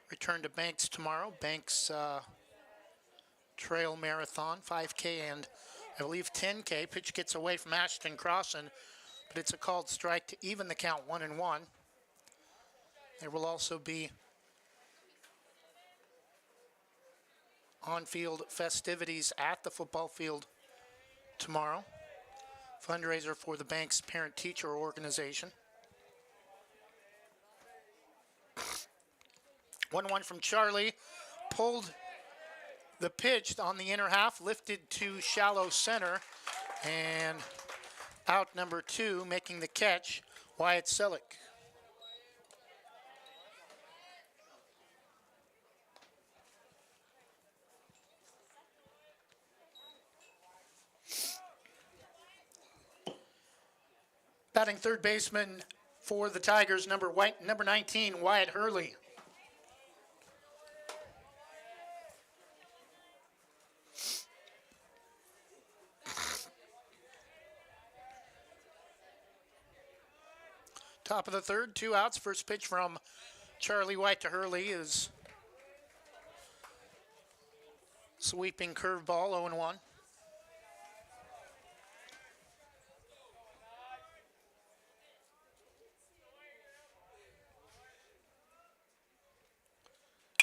return to Banks tomorrow. Banks Trail Marathon, 5K and I believe 10K. Pitch gets away from Ashton Crossan, but it's a called strike to even the count, 1-1. There will also be on-field festivities at the football field tomorrow. Fundraiser for the Banks Parent-Teacher Organization. 1-1 from Charlie. Pulled the pitch on the inner half, lifted to shallow center, and out number 2, making the catch, Wyatt Selleck. Batting third baseman for the Tigers, number 19, Wyatt Hurley. Top of the third, 2 outs. First pitch from Charlie White to Hurley is sweeping curveball, 0-1.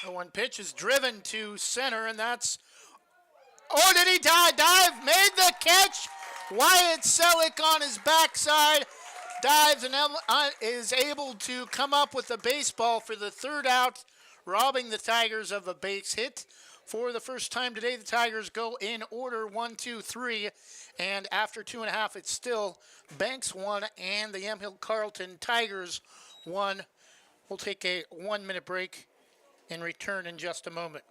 The 1 pitch is driven to center, and that's, oh, did he dive? Made the catch. Wyatt Selleck on his backside dives and is able to come up with the baseball for the third out, robbing the Tigers of a base hit. For the first time today, the Tigers go in order 1, 2, 3, and after 2.5, it's still Banks 1 and the Yamhill-Carlton Tigers 1. We'll take a 1-minute break and return in just a moment.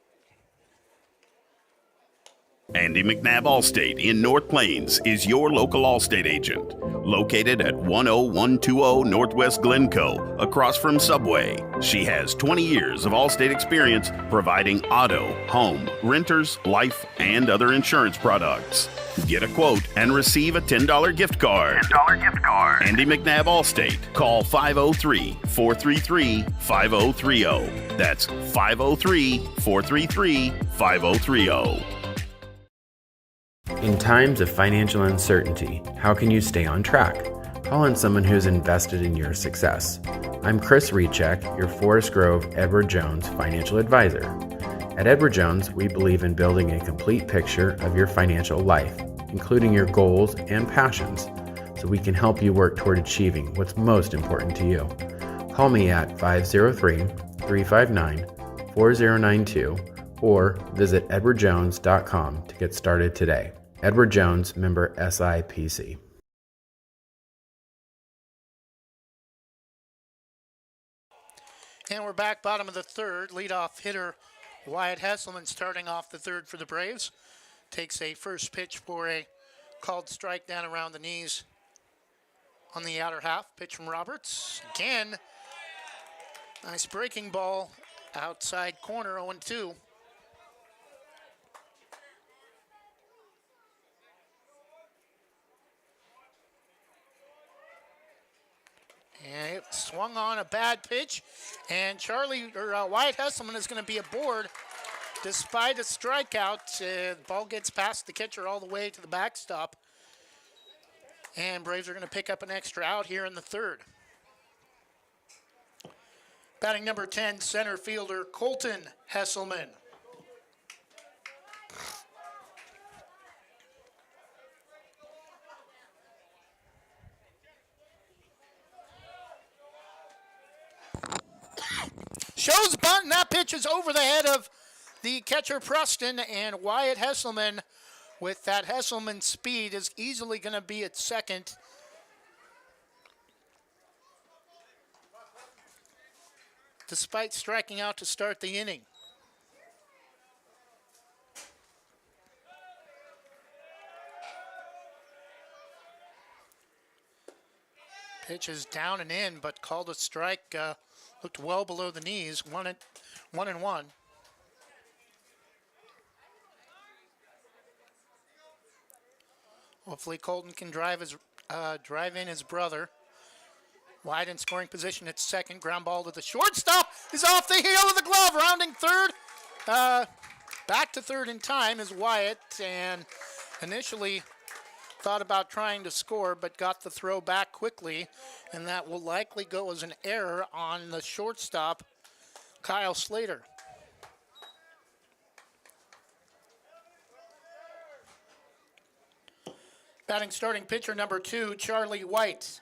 Andy McNabb Allstate in North Plains is your local Allstate agent. Located at 10120 Northwest Glencoe, across from Subway. She has 20 years of Allstate experience providing auto, home, renters, life, and other insurance products. Get a quote and receive a $10 gift card. Andy McNabb Allstate. Call 503-433-5030. That's 503-433-5030. In times of financial uncertainty, how can you stay on track? Call on someone who's invested in your success. I'm Chris Recheck, your Forest Grove Edward Jones financial advisor. At Edward Jones, we believe in building a complete picture of your financial life, including your goals and passions, so we can help you work toward achieving what's most important to you. Call me at 503-359-4092 or visit edwardjones.com to get started today. Edward Jones, member SIPC. And we're back, bottom of the third. Leadoff hitter Wyatt Hesselman starting off the third for the Braves. Takes a first pitch for a called strike down around the knees on the outer half. Pitch from Roberts. Again, nice breaking ball outside corner, 0-2. And it swung on a bad pitch, and Wyatt Hesselman is going to be aboard despite a strikeout. The ball gets past the catcher all the way to the backstop, and Braves are going to pick up an extra out here in the third. Batting number 10, center fielder Colton Hesselman. shows bunt, and that pitch is over the head of the catcher Preston, and Wyatt Hesselman, with that Hesselman speed, is easily going to be at second. Despite striking out to start the inning. Pitch is down and in, but called a strike. Looked well below the knees. 1-1. Hopefully Colton can drive in his brother. Wide in scoring position at second. Ground ball to the shortstop is off the heel of the glove. Rounding third. Back to third in time is Wyatt, and initially thought about trying to score, but got the throw back quickly, and that will likely go as an error on the shortstop, Kyle Slater. Batting starting pitcher number 2, Charlie White.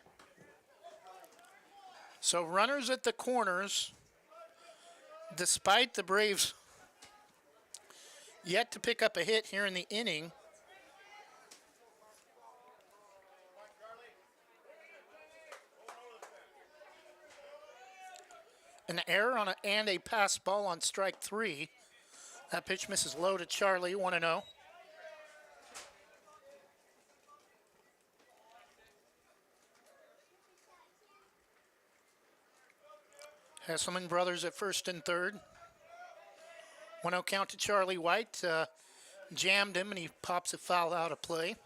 So runners at the corners, despite the Braves yet to pick up a hit here in the inning. An error and a pass ball on strike 3. That pitch misses low to Charlie, 1-0. Hesselman brothers at first and third. 1-0 count to Charlie White. Jammed him, and he pops a foul out of play.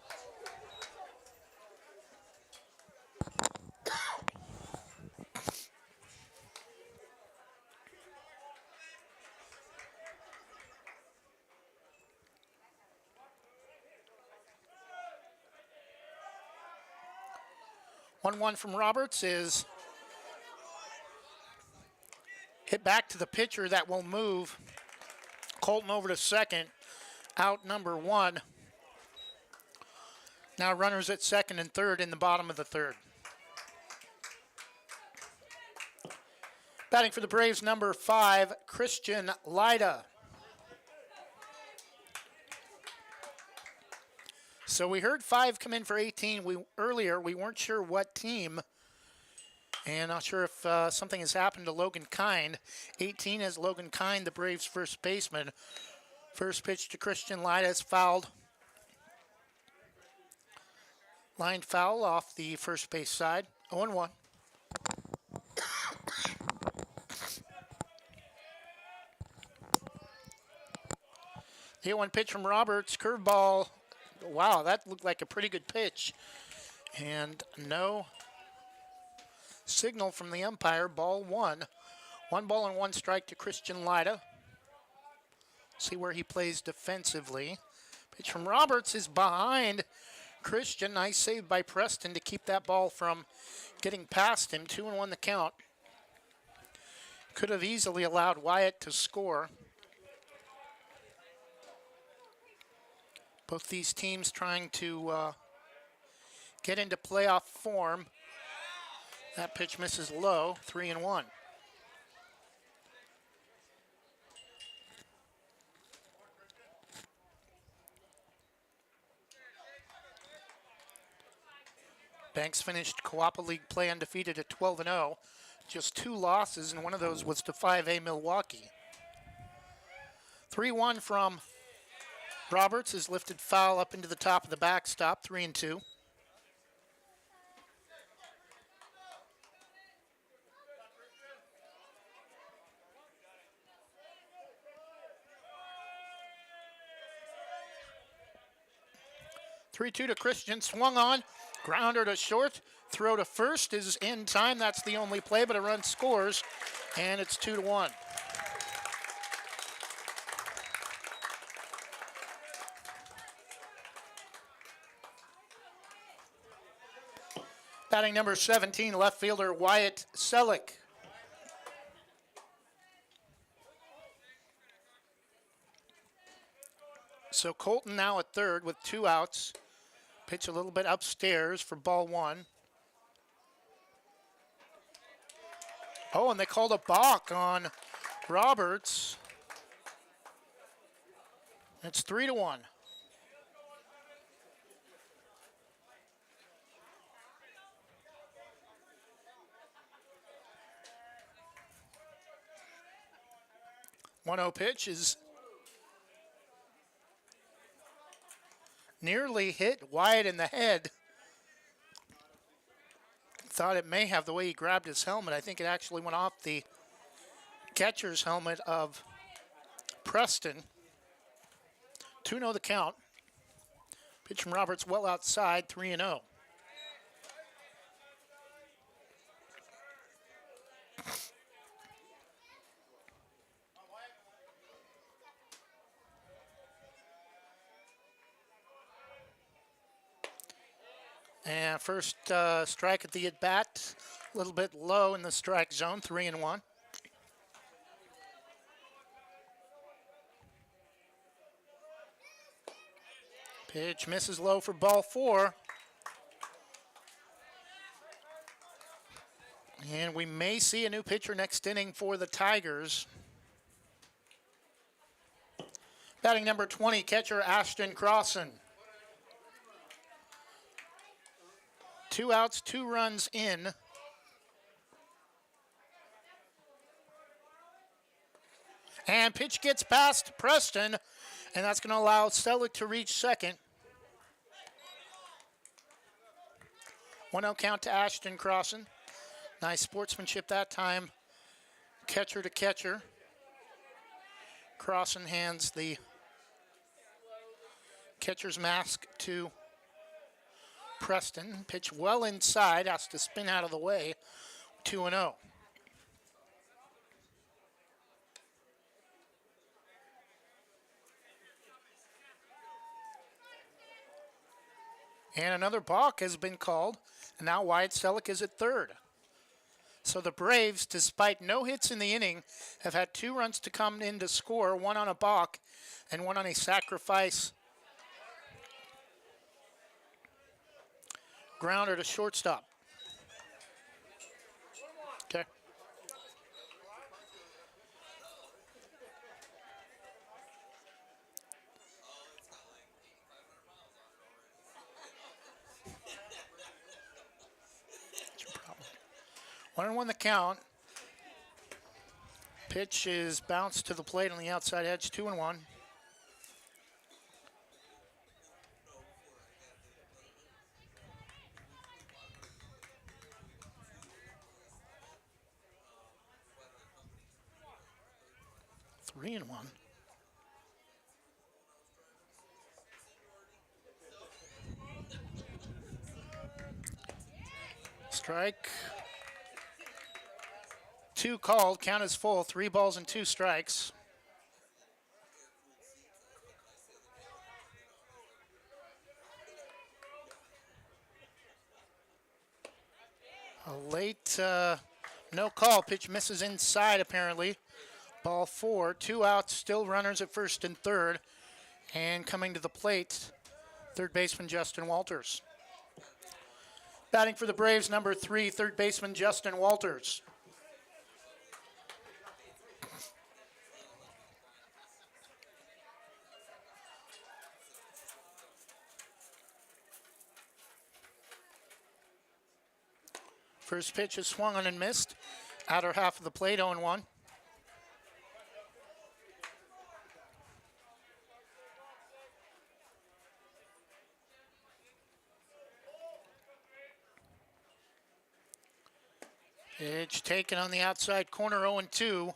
One from Roberts is hit back to the pitcher. That will move Colton over to second. Out number 1. Now runners at second and third in the bottom of the third. Batting for the Braves, number 5, Christian Lyda. So we heard 5 come in for 18 earlier. We weren't sure what team. And not sure if something has happened to Logan Kind. 18 is Logan Kind, the Braves' first baseman. First pitch to Christian Lyda is fouled. Line foul off the first base side. 0-1. The 0-1 pitch from Roberts. Curveball. Wow, that looked like a pretty good pitch. And no signal from the umpire. Ball 1. 1 ball and 1 strike to Christian Lyda. See where he plays defensively. Pitch from Roberts is behind Christian. Nice save by Preston to keep that ball from getting past him. 2-1 the count. Could have easily allowed Wyatt to score. Both these teams trying to get into playoff form. That pitch misses low, 3-1. Banks finished Coapa League play undefeated at 12-0. Just 2 losses, and one of those was to 5A Milwaukee. 3-1 from Roberts is lifted foul up into the top of the backstop, 3-2. To Christian, swung on, grounder to short, throw to first is in time. That's the only play, but a run scores, and it's 2-1. Batting number 17, left fielder Wyatt Selleck. So Colton now at third with 2 outs. Pitch a little bit upstairs for ball 1. Oh, and they called a balk on Roberts. It's 3-1. One 0 pitch is nearly hit wide in the head. Thought it may have the way he grabbed his helmet. I think it actually went off the catcher's helmet of Preston. 2-0 the count. Pitch from Roberts well outside, 3-0. And first strike at the at-bat, a little bit low in the strike zone, 3-1. Pitch misses low for ball 4. And we may see a new pitcher next inning for the Tigers. Batting number 20, catcher Ashton Crossan. 2 outs, 2 runs in. And pitch gets past Preston, and that's going to allow Selleck to reach second. 1-0 count to Ashton Crossan. Nice sportsmanship that time. Catcher to catcher. Crossan hands the catcher's mask to Preston. Pitch well inside, has to spin out of the way. 2-0. And another balk has been called. And now Wyatt Selleck is at third. So the Braves, despite no hits in the inning, have had 2 runs to come in to score, 1 on a balk and 1 on a sacrifice grounder to shortstop. Okay. What's your problem? 1-1 the count. Pitch is bounced to the plate on the outside edge, 2-1. Three and 1. Strike. 2 called. Count is full. 3 balls and 2 strikes. A late no call. Pitch misses inside apparently. Ball 4, 2 outs, still runners at first and third. And coming to the plate, third baseman Justin Walters. Batting for the Braves, number 3, third baseman Justin Walters. First pitch is swung on and missed. Outer half of the plate, 0-1. Pitch taken on the outside corner, 0-2.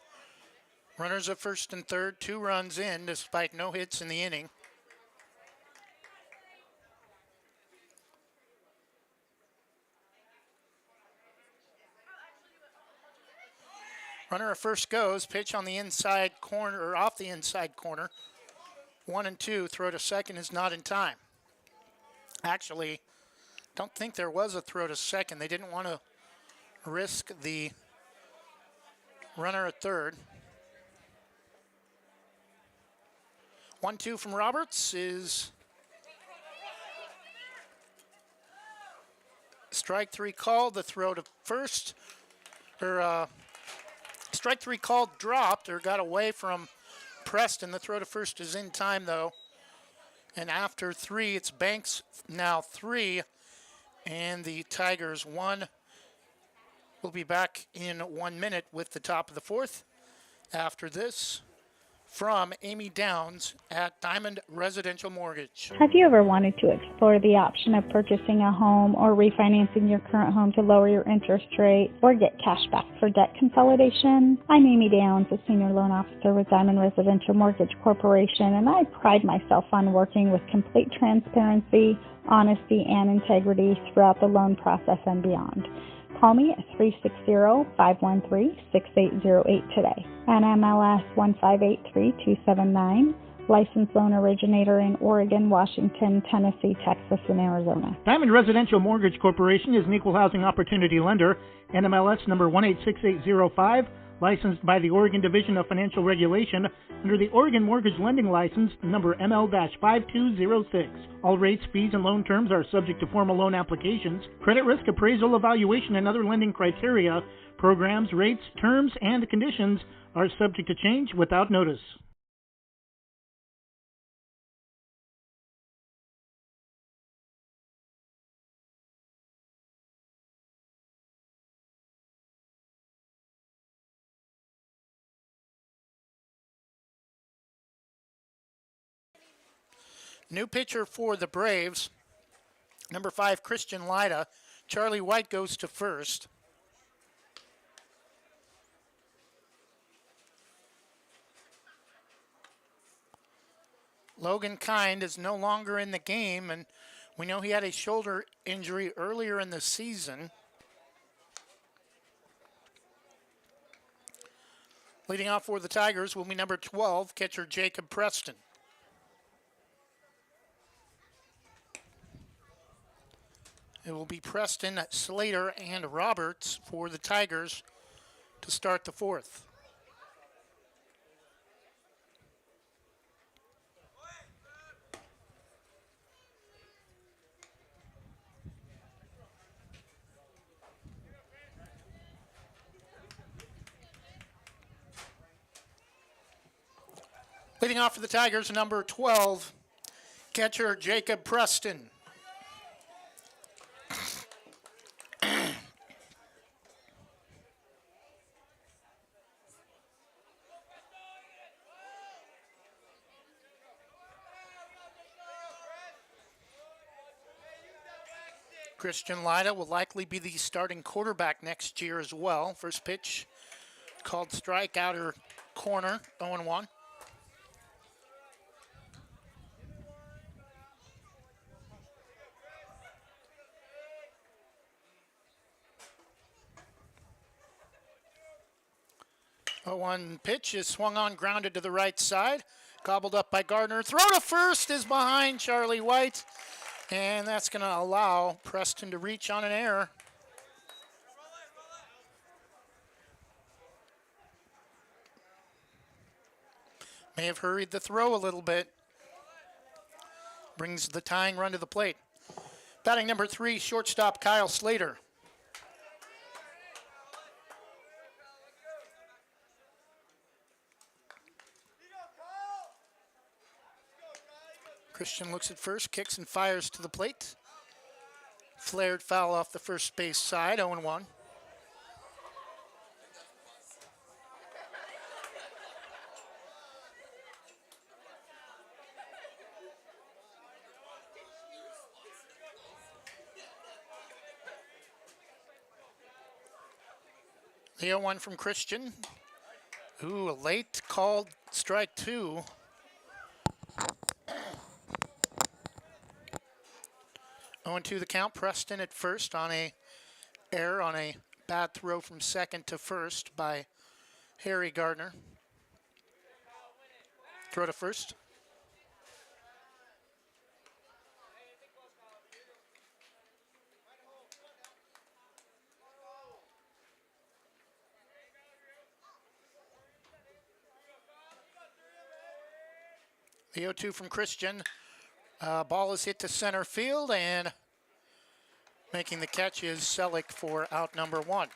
Runners at first and third, 2 runs in despite no hits in the inning. Runner at first goes, pitch on the inside corner, or off the inside corner. 1-2, throw to second is not in time. Actually, don't think there was a throw to second. They didn't want to risk the runner at third. 1-2 from Roberts is strike 3 called. The throw to first, or strike three called dropped or got away from Preston. The throw to first is in time, though. And after three, it's Banks now 3, and the Tigers 1. We'll be back in 1 minute with the top of the fourth. After this, from Amy Downs at Diamond Residential Mortgage. Have you ever wanted to explore the option of purchasing a home or refinancing your current home to lower your interest rate or get cash back for debt consolidation? I'm Amy Downs, a Senior Loan Officer with Diamond Residential Mortgage Corporation, and I pride myself on working with complete transparency, honesty, and integrity throughout the loan process and beyond. Call me at 360-513-6808 today. NMLS 1583279, licensed loan originator in Oregon, Washington, Tennessee, Texas, and Arizona. Diamond Residential Mortgage Corporation is an equal housing opportunity lender. NMLS number 186805, licensed by the Oregon Division of Financial Regulation under the Oregon Mortgage Lending License number ML-5206. All rates, fees, and loan terms are subject to formal loan applications, credit risk appraisal, evaluation, and other lending criteria. Programs, rates, terms, and conditions are subject to change without notice. New pitcher for the Braves, number 5, Christian Lyda. Charlie White goes to first. Logan Kind is no longer in the game, and we know he had a shoulder injury earlier in the season. Leading off for the Tigers will be number 12, catcher Jacob Preston. It will be Preston, Slater, and Roberts for the Tigers to start the fourth. Leading off for the Tigers, number 12, catcher Jacob Preston. Christian Lyda will likely be the starting quarterback next year as well. First pitch called strike, outer corner, 0-1. One pitch is swung on, grounded to the right side. Gobbled up by Gardner. Throw to first is behind Charlie White. And that's going to allow Preston to reach on an error. May have hurried the throw a little bit. Brings the tying run to the plate. Batting number 3, shortstop Kyle Slater. Christian looks at first, kicks and fires to the plate. Flared foul off the first base side, 0-1. The 0-1 from Christian. Ooh, a late called strike 2. Going to the count, Preston at first on a error on a bad throw from second to first by Harry Gardner. Throw to first. The 0-2 from Christian. Ball is hit to center field, and making the catch is Selleck for out number 1.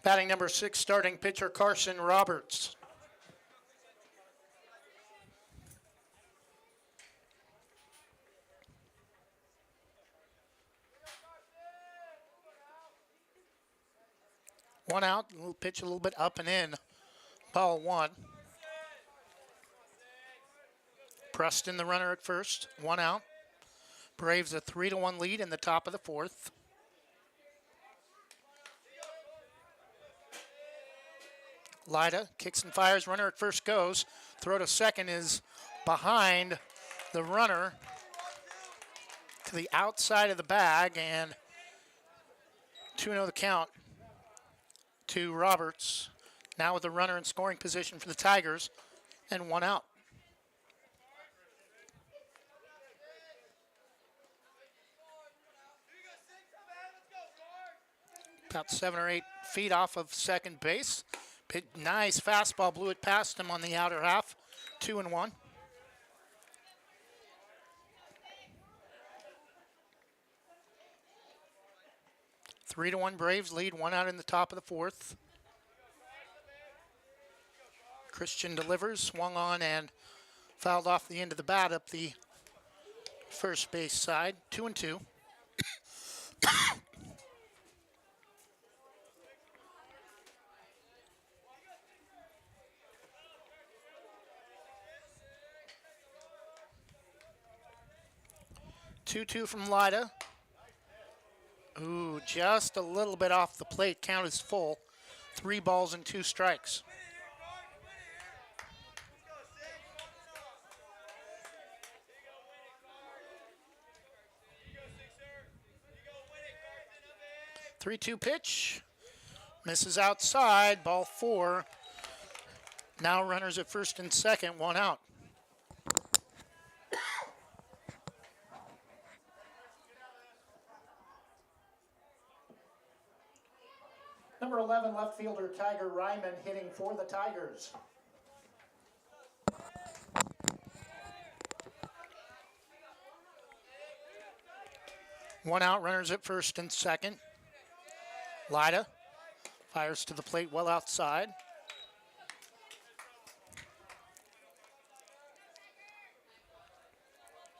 Batting number 6, starting pitcher Carson Roberts. One out, a little pitch a little bit up and in. Ball 1. Preston, the runner at first. 1 out. Braves a 3-1 lead in the top of the 4th. Lyda kicks and fires. Runner at first goes. Throw to second is behind the runner to the outside of the bag, and 2-0 the count to Roberts. Now with the runner in scoring position for the Tigers, and 1 out. About 7 or 8 feet off of second base. Nice fastball, blew it past him on the outer half. 2-1. Three to 1 Braves lead, 1 out in the top of the 4th. Christian delivers, swung on and fouled off the end of the bat up the first base side. 2-2. 2-2 from Lyda. Ooh, just a little bit off the plate. Count is full. 3 balls and 2 strikes. Three-two pitch. Misses outside. Ball 4. Now runners at first and second. 1 out. Number 11, left fielder Tiger Ryman hitting for the Tigers. One out, runners at first and second. Lyda fires to the plate well outside.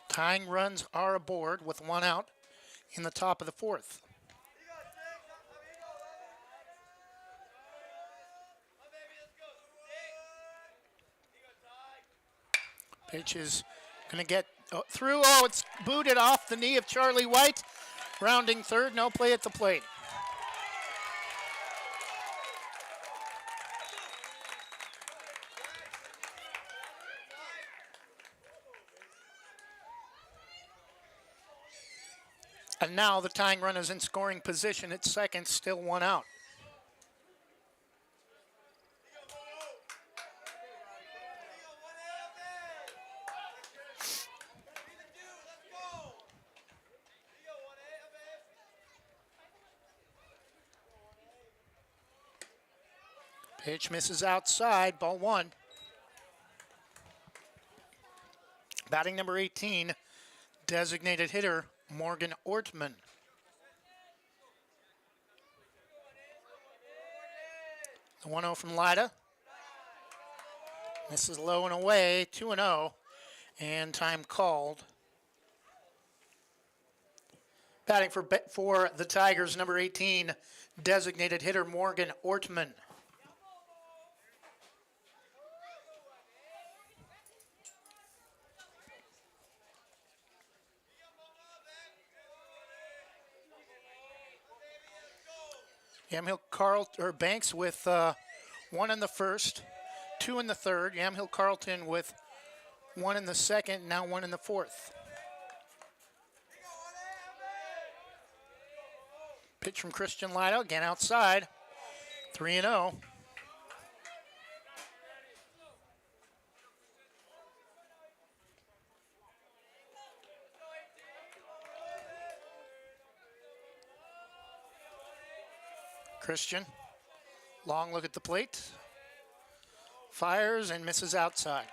Tying runs are aboard with 1 out in the top of the 4th. Pitch is going to get through. Oh, it's booted off the knee of Charlie White. Rounding third, no play at the plate. And now the tying run is in scoring position at second, still 1 out. Pitch misses outside, ball 1. Batting number 18, designated hitter Morgan Ortman. The 1-0 from Lyda. Misses low and away, 2-0, and time called. Batting for the Tigers, number 18, designated hitter Morgan Ortman. Yamhill-Carlton, or Banks with 1 in the first, 2 in the third. Yamhill-Carlton with 1 in the second, now 1 in the 4th. Pitch from Christian Lyda, again outside, 3-0. Christian, long look at the plate, fires and misses outside.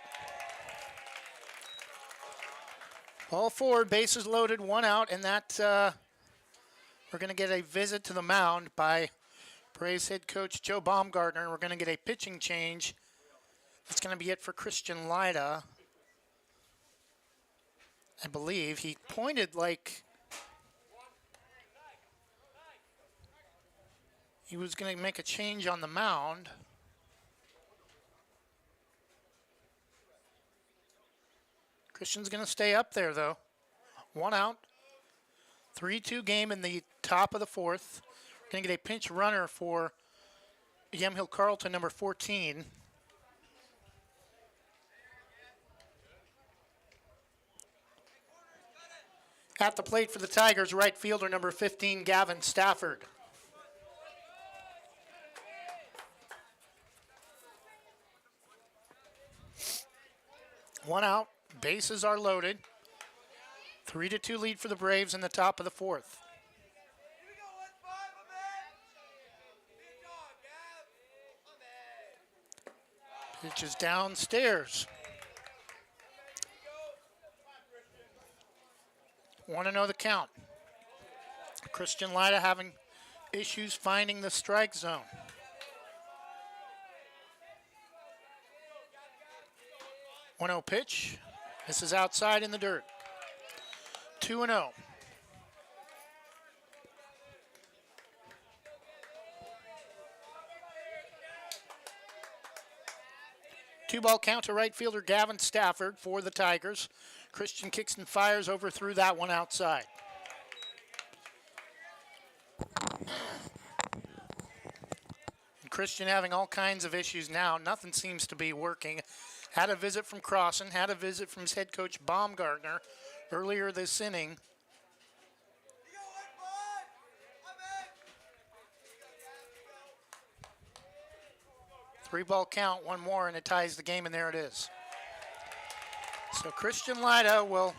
Ball 4, bases loaded, 1 out, and that we're going to get a visit to the mound by Braves head coach Joe Baumgartner. We're going to get a pitching change. That's going to be it for Christian Lyda. I believe he pointed like he was going to make a change on the mound. Christian's going to stay up there, though. 1 out. 3-2 game in the top of the fourth. Going to get a pinch runner for Yamhill-Carlton, number 14. At the plate for the Tigers, right fielder number 15, Gavin Stafford. One out, bases are loaded. 3-2 lead for the Braves in the top of the fourth. Pitch is downstairs. 1-0 the count. Christian Lyda having issues finding the strike zone. One 0 pitch. This is outside in the dirt. 2-0. Two-ball count to right fielder Gavin Stafford for the Tigers. Christian kicks and fires over through that one outside. And Christian having all kinds of issues now. Nothing seems to be working. Had a visit from Crossan, had a visit from his head coach Baumgartner earlier this inning. Three-ball count, one more, and it ties the game, and there it is. So Christian Lyda will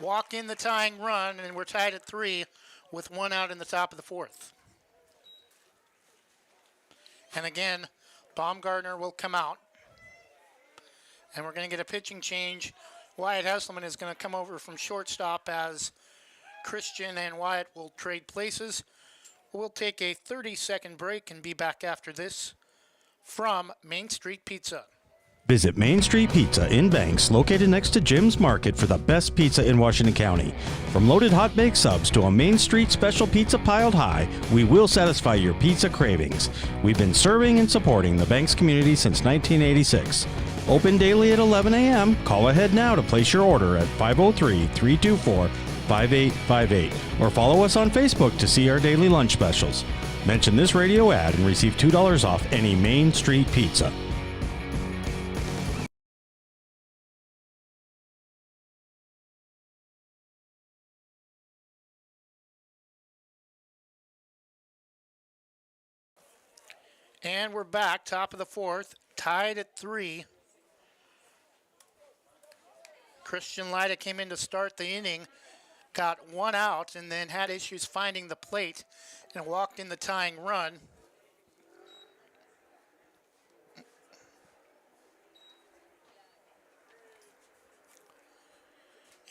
walk in the tying run, and we're tied at 3 with 1 out in the top of the fourth. And again, Baumgartner will come out. And we're going to get a pitching change. Wyatt Hesselman is going to come over from shortstop as Christian and Wyatt will trade places. We'll take a 30-second break and be back after this from Main Street Pizza. Visit Main Street Pizza in Banks, located next to Jim's Market, for the best pizza in Washington County. From loaded hot baked subs to a Main Street special pizza piled high, we will satisfy your pizza cravings. We've been serving and supporting the Banks community since 1986. Open daily at 11 a.m. Call ahead now to place your order at 503-324-5858 or follow us on Facebook to see our daily lunch specials. Mention this radio ad and receive $2 off any Main Street Pizza. And we're back, top of the fourth, tied at 3. Christian Lyda came in to start the inning, got 1 out, and then had issues finding the plate and walked in the tying run.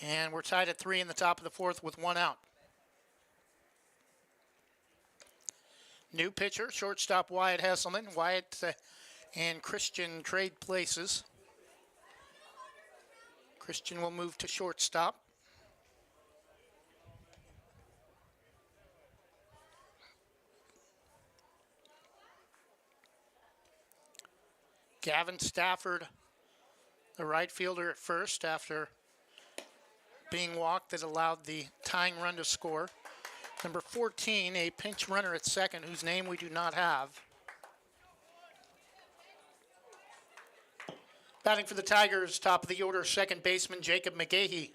And we're tied at 3 in the top of the fourth with 1 out. New pitcher, shortstop Wyatt Hesselman. Wyatt and Christian trade places. Christian will move to shortstop. Gavin Stafford, the right fielder at first after being walked that allowed the tying run to score. Number 14, a pinch runner at second, whose name we do not have. Batting for the Tigers, top of the order, second baseman Jacob McGahee.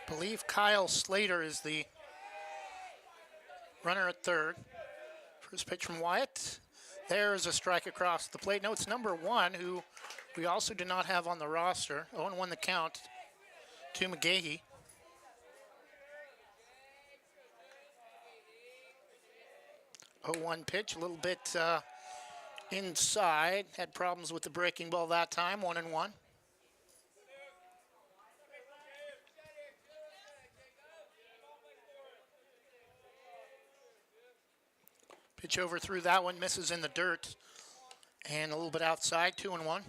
I believe Kyle Slater is the runner at third. First pitch from Wyatt. There's a strike across the plate. No, it's number 1, who we also do not have on the roster. 0-1 the count to McGahee. Oh, 1 pitch, a little bit inside. Had problems with the breaking ball that time, 1-1. Pitch over through that one, misses in the dirt. And a little bit outside, 2-1.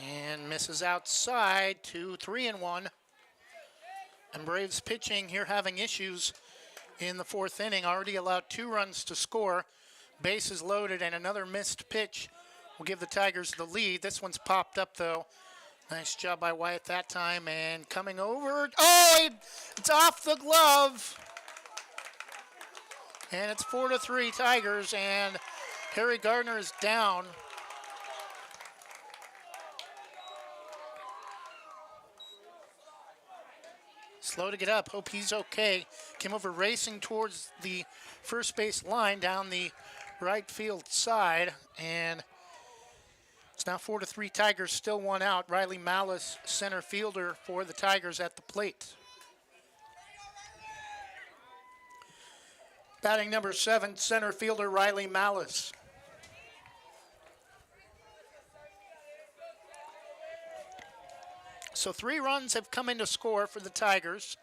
And misses outside, 2-3-1. And Braves pitching here having issues in the fourth inning. Already allowed 2 runs to score. Bases loaded, and another missed pitch will give the Tigers the lead. This one's popped up, though. Nice job by Wyatt that time, and coming over. Oh, it's off the glove. And it's 4-3 Tigers, and Harry Gardner is down. Slow to get up, hope he's okay. Came over racing towards the first base line down the right field side, and it's now 4-3 Tigers, still 1 out. Riley Malice, center fielder for the Tigers at the plate. Batting number 7, center fielder Riley Malice. So 3 runs have come in to score for the Tigers.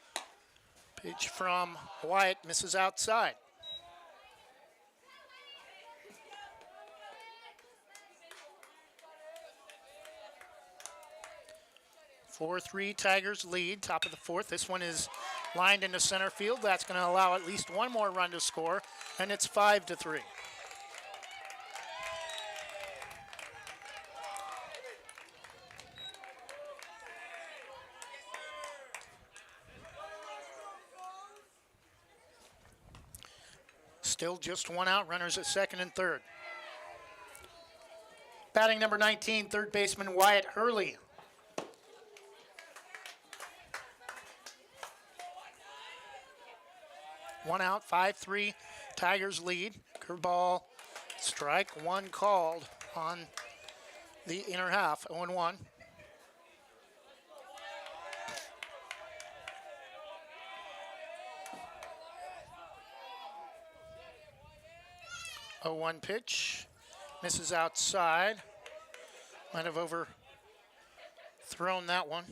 Pitch from Wyatt, misses outside. Four, 3 Tigers lead, top of the fourth. This one is lined into center field. That's going to allow at least 1 more run to score, and it's 5-3. Still just 1 out, runners at second and third. Batting number 19, third baseman Wyatt Hurley. One out, 5-3, Tigers lead. Curveball, strike 1 called on the inner half, 0-1. Oh, 1 pitch, misses outside. Might have overthrown that one.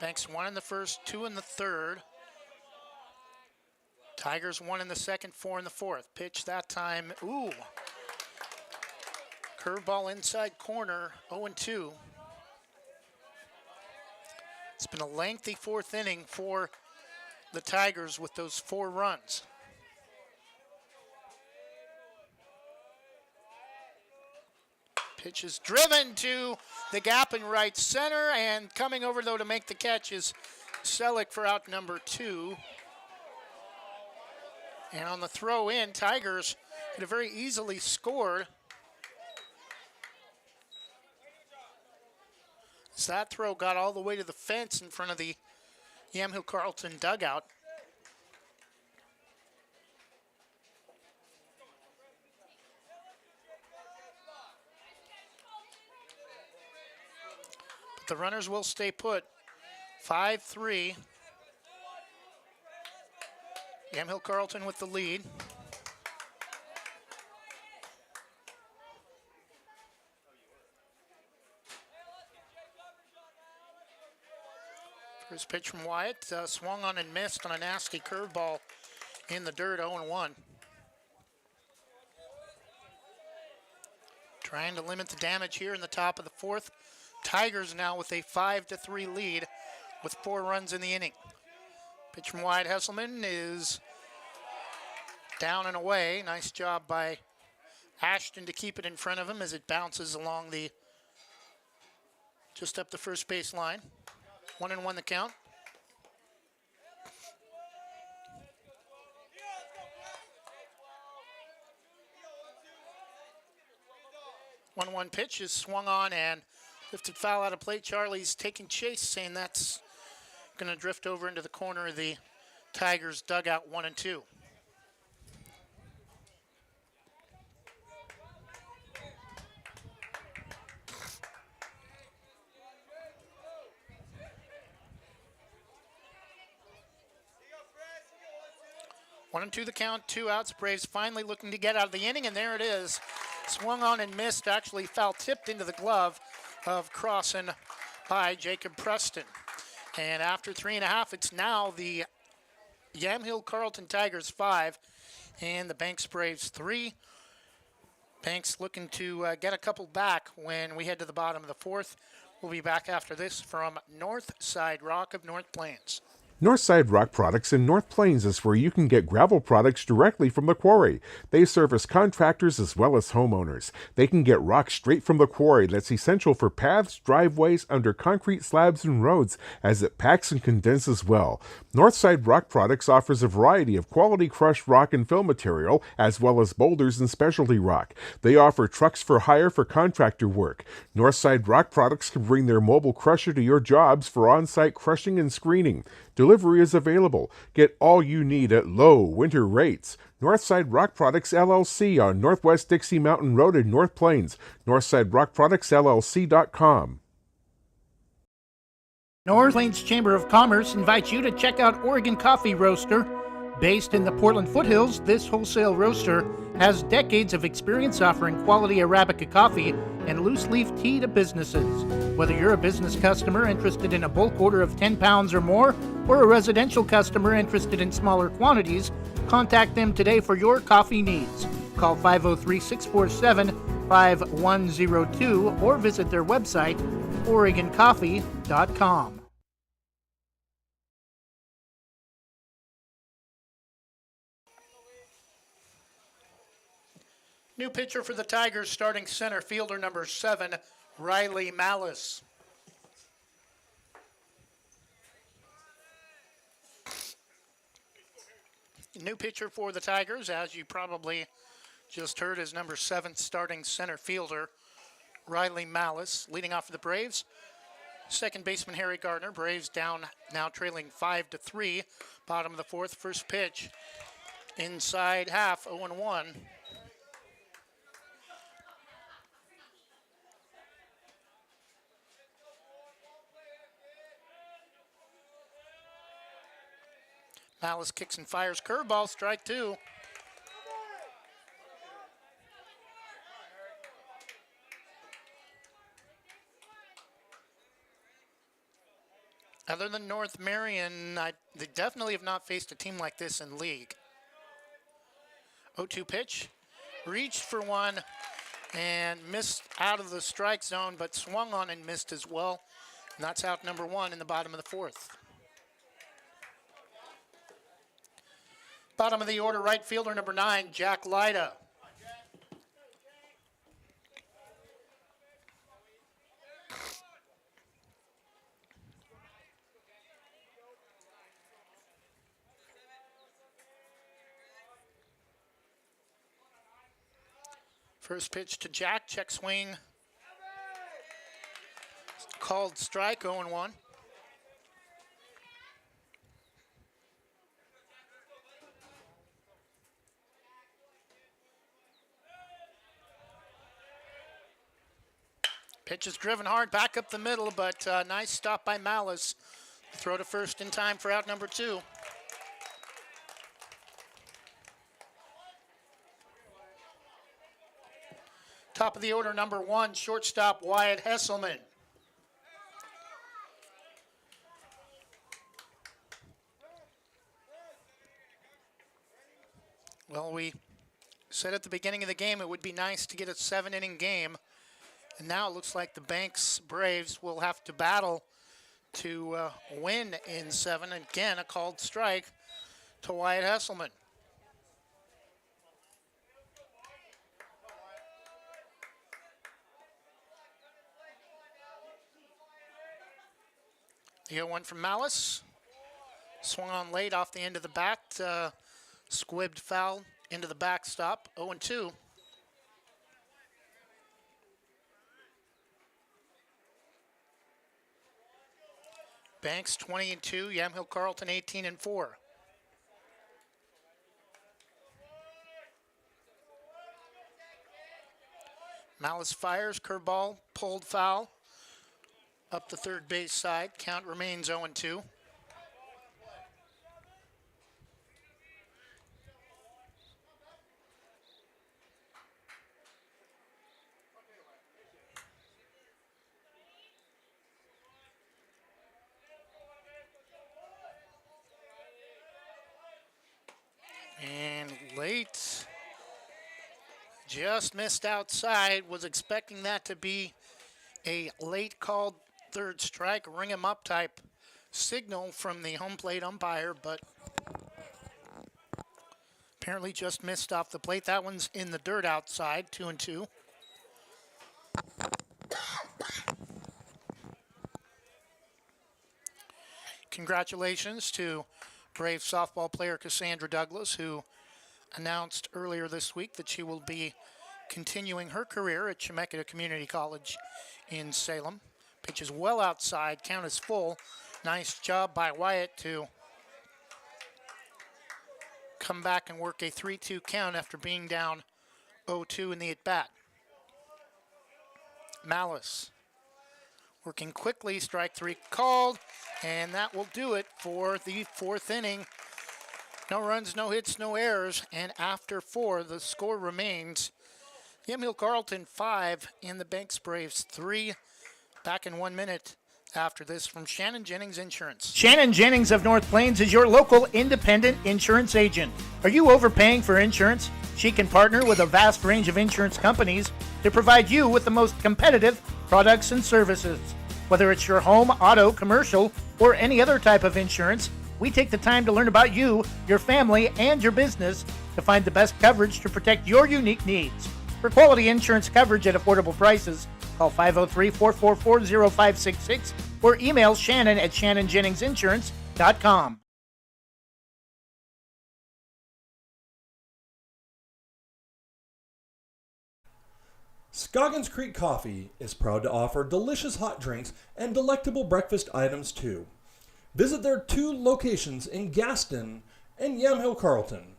Banks 1 in the first, 2 in the third. Tigers 1 in the second, 4 in the fourth. Pitch that time, ooh. Curveball inside corner, 0-2. It's been a lengthy fourth inning for the Tigers with those 4 runs. Pitch is driven to the gap in right center, and coming over though to make the catch is Selleck for out number 2. And on the throw in, Tigers could have very easily scored. So that throw got all the way to the fence in front of the Yamhill-Carlton dugout. But the runners will stay put. 5-3. Yamhill-Carlton with the lead. First pitch from Wyatt, swung on and missed on a nasty curveball in the dirt, 0-1. Trying to limit the damage here in the top of the fourth. Tigers now with a 5-3 lead with 4 runs in the inning. Pitch from Wyatt Hesselman is down and away. Nice job by Ashton to keep it in front of him as it bounces along the, just up the first base line. 1-1 the count. One pitch is swung on and lifted foul out of play. Charlie's taking chase, saying that's going to drift over into the corner of the Tigers dugout, 1-2. 1-2 the count, 2 outs. Braves finally looking to get out of the inning, and there it is. Swung on and missed, actually foul tipped into the glove of Crossan by Jacob Preston. And after 3.5, it's now the Yamhill-Carlton Tigers 5 and the Banks Braves 3. Banks looking to get a couple back when we head to the bottom of the 4th. We'll be back after this from Northside Rock of North Plains. Northside Rock Products in North Plains is where you can get gravel products directly from the quarry. They service contractors as well as homeowners. They can get rock straight from the quarry that's essential for paths, driveways, under concrete slabs and roads, as it packs and condenses well. Northside Rock Products offers a variety of quality crushed rock and fill material, as well as boulders and specialty rock. They offer trucks for hire for contractor work. Northside Rock Products can bring their mobile crusher to your jobs for on-site crushing and screening. Delivery is available. Get all you need at low winter rates. Northside Rock Products LLC on Northwest Dixie Mountain Road in North Plains. NorthsideRockProductsLLC.com. North Plains Chamber of Commerce invites you to check out Oregon Coffee Roaster. Based in the Portland foothills, this wholesale roaster has decades of experience offering quality Arabica coffee and loose leaf tea to businesses. Whether you're a business customer interested in a bulk order of 10 pounds or more, or a residential customer interested in smaller quantities, contact them today for your coffee needs. Call 503-647-5102 or visit their website, OregonCoffee.com. New pitcher for the Tigers, starting center fielder number 7, Riley Malice. New pitcher for the Tigers, as you probably just heard, is number 7, starting center fielder, Riley Malice. Leading off for the Braves, second baseman Harry Gardner. Braves down now trailing 5-3. Bottom of the 4th, first pitch. Inside half, 0-1. Malice kicks and fires, curveball, strike 2. Other than North Marion, they definitely have not faced a team like this in league. 0-2 pitch, reached for one and missed out of the strike zone, but swung on and missed as well. And that's out number 1 in the bottom of the 4th. Bottom of the order, right fielder number 9, Jack Lyda. First pitch to Jack, check swing. Called strike, 0-1. Pitch is driven hard, back up the middle, but nice stop by Malice. Throw to first in time for out number 2. Top of the order, number 1, shortstop Wyatt Hesselman. Well, we said at the beginning of the game it would be nice to get a 7-inning game. And now it looks like the Banks Braves will have to battle to win in 7. Again, a called strike to Wyatt Hesselman. The 0-1 from Malice. Swung on late off the end of the bat. Squibbed foul into the backstop. 0-2. Banks 20-2, Yamhill-Carlton 18-4. Malice fires, curveball, pulled foul. Up the third base side, count remains 0-2. And late, just missed outside. Was expecting that to be a late called third strike, ring him up type signal from the home plate umpire, but apparently just missed off the plate. That one's in the dirt outside, 2-2. Congratulations to Brave softball player Cassandra Douglas, who announced earlier this week that she will be continuing her career at Chemeketa Community College in Salem. Pitch is well outside, count is full. Nice job by Wyatt to come back and work a 3-2 count after being down 0-2 in the at-bat. Malice working quickly, strike three called, and that will do it for the fourth inning. No runs, no hits, no errors, and after 4, the score remains Yamhill-Carlton 5 and the Banks Braves 3. Back in 1 minute after this from Shannon Jennings Insurance. Shannon Jennings of North Plains is your local independent insurance agent. Are you overpaying for insurance? She can partner with a vast range of insurance companies to provide you with the most competitive products and services. Whether it's your home, auto, commercial, or any other type of insurance, we take the time to learn about you, your family, and your business to find the best coverage to protect your unique needs. For quality insurance coverage at affordable prices, call 503-444-0566 or email Shannon at shannonjenningsinsurance.com. Scoggins Creek Coffee is proud to offer delicious hot drinks and delectable breakfast items too. Visit their 2 locations in Gaston and Yamhill-Carlton.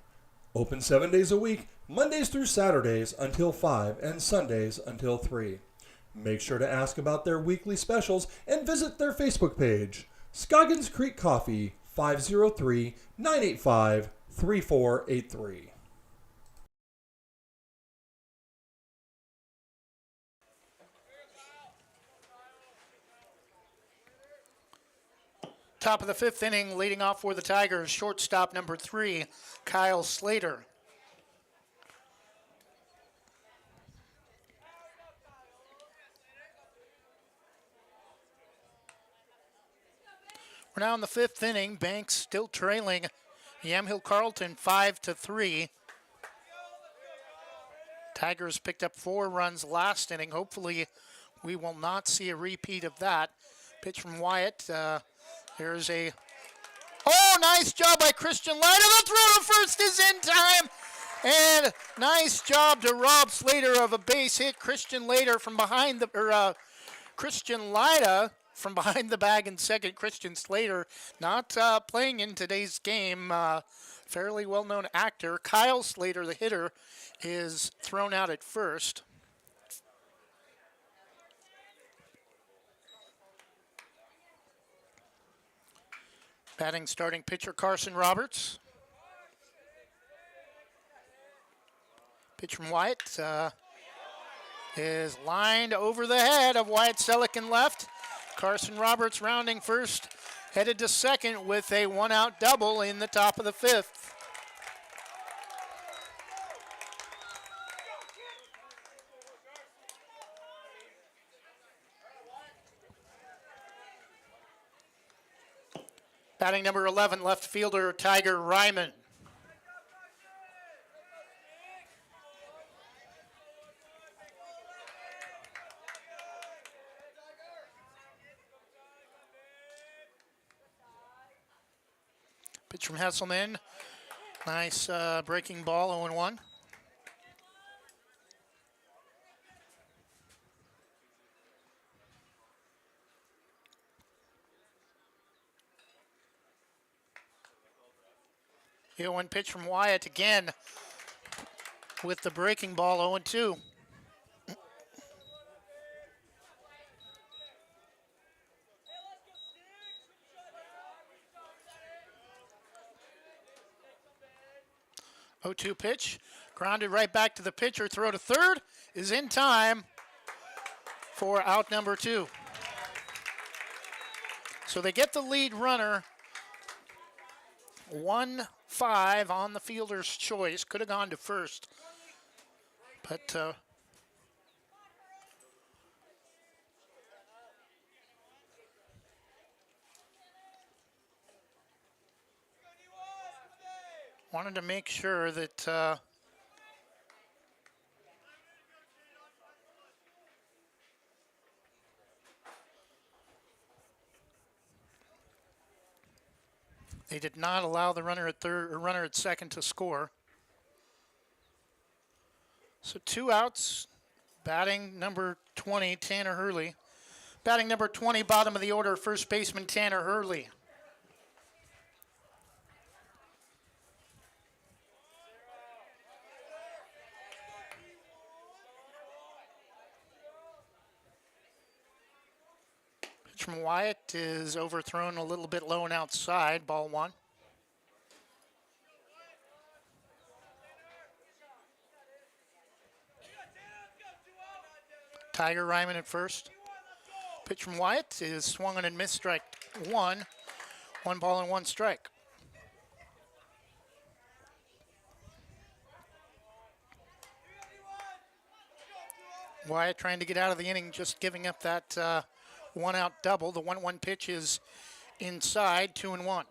Open 7 days a week, Mondays through Saturdays until 5 and Sundays until 3. Make sure to ask about their weekly specials and visit their Facebook page. Scoggins Creek Coffee, 503-985-3483. Top of the 5th inning, leading off for the Tigers, shortstop number 3, Kyle Slater. We're now in the 5th inning. Banks still trailing Yamhill-Carlton 5-3. Tigers picked up 4 runs last inning. Hopefully we will not see a repeat of that. Pitch from Wyatt. There's a... Oh, nice job by Christian Leiter. The throw to first is in time. And nice job to Rob Slater of a base hit. Christian Leiter from behind the... Christian Leiter from behind the bag in second. Christian Slater not playing in today's game. Fairly well-known actor. Kyle Slater, the hitter, is thrown out at first. Batting starting pitcher Carson Roberts. Pitch from Wyatt is lined over the head of Wyatt Selleck in left. Carson Roberts rounding first, headed to second with a 1-out double in the top of the 5th. Batting number 11, left fielder Tiger Ryman. Pitch from Hesselman. Nice breaking ball, 0-1. The 0-1 pitch from Wyatt again with the breaking ball, 0-2. Oh-2 pitch, grounded right back to the pitcher. Throw to third is in time for out number 2. So they get the lead runner 1-5 on the fielder's choice. Could have gone to first, but wanted to make sure that they did not allow the runner at third or runner at second to score. So 2 outs. Batting number 20, Tanner Hurley. Batting number 20, bottom of the order, first baseman Tanner Hurley. Pitch from Wyatt is overthrown a little bit low and outside, ball 1. Tiger Ryman at first. Pitch from Wyatt is swung on and missed, strike 1. 1 ball and 1 strike. Wyatt trying to get out of the inning, just giving up that 1 out double. The 1-1 pitch is inside, 2-1.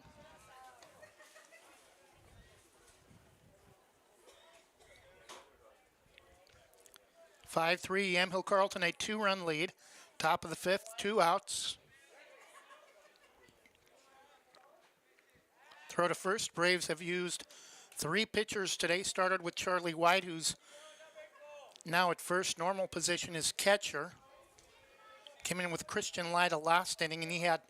(5-3) Yamhill-Carlton, a 2-run lead. Top of the 5th, 2 outs. Throw to first. Braves have used 3 pitchers today. Started with Charlie White, who's now at first. Normal position is catcher. Came in with Christian Lyda last inning, and he had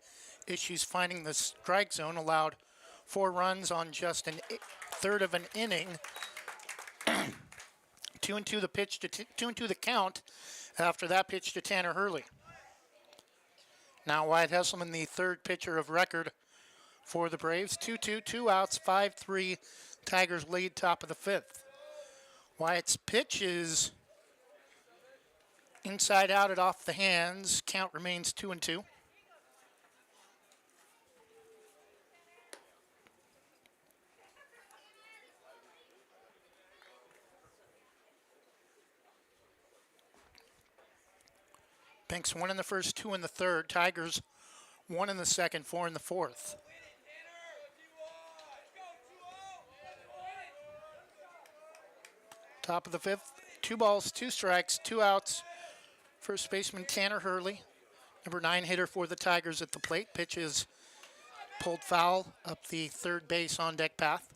issues finding the strike zone. Allowed 4 runs on just a third of an inning. 2-2 the pitch to 2-2 the count after that pitch to Tanner Hurley. Now Wyatt Hesselman, the 3rd pitcher of record for the Braves. 2-2, 2 outs, 5-3. Tigers lead, top of the 5th. Wyatt's pitch is inside out and off the hands. Count remains 2-2. Banks 1 in the first, 2 in the third. Tigers 1 in the second, 4 in the fourth. Top of the 5th, 2 balls, 2 strikes, 2 outs. First baseman Tanner Hurley, number 9 hitter for the Tigers at the plate. Pitch is pulled foul up the third base on deck path.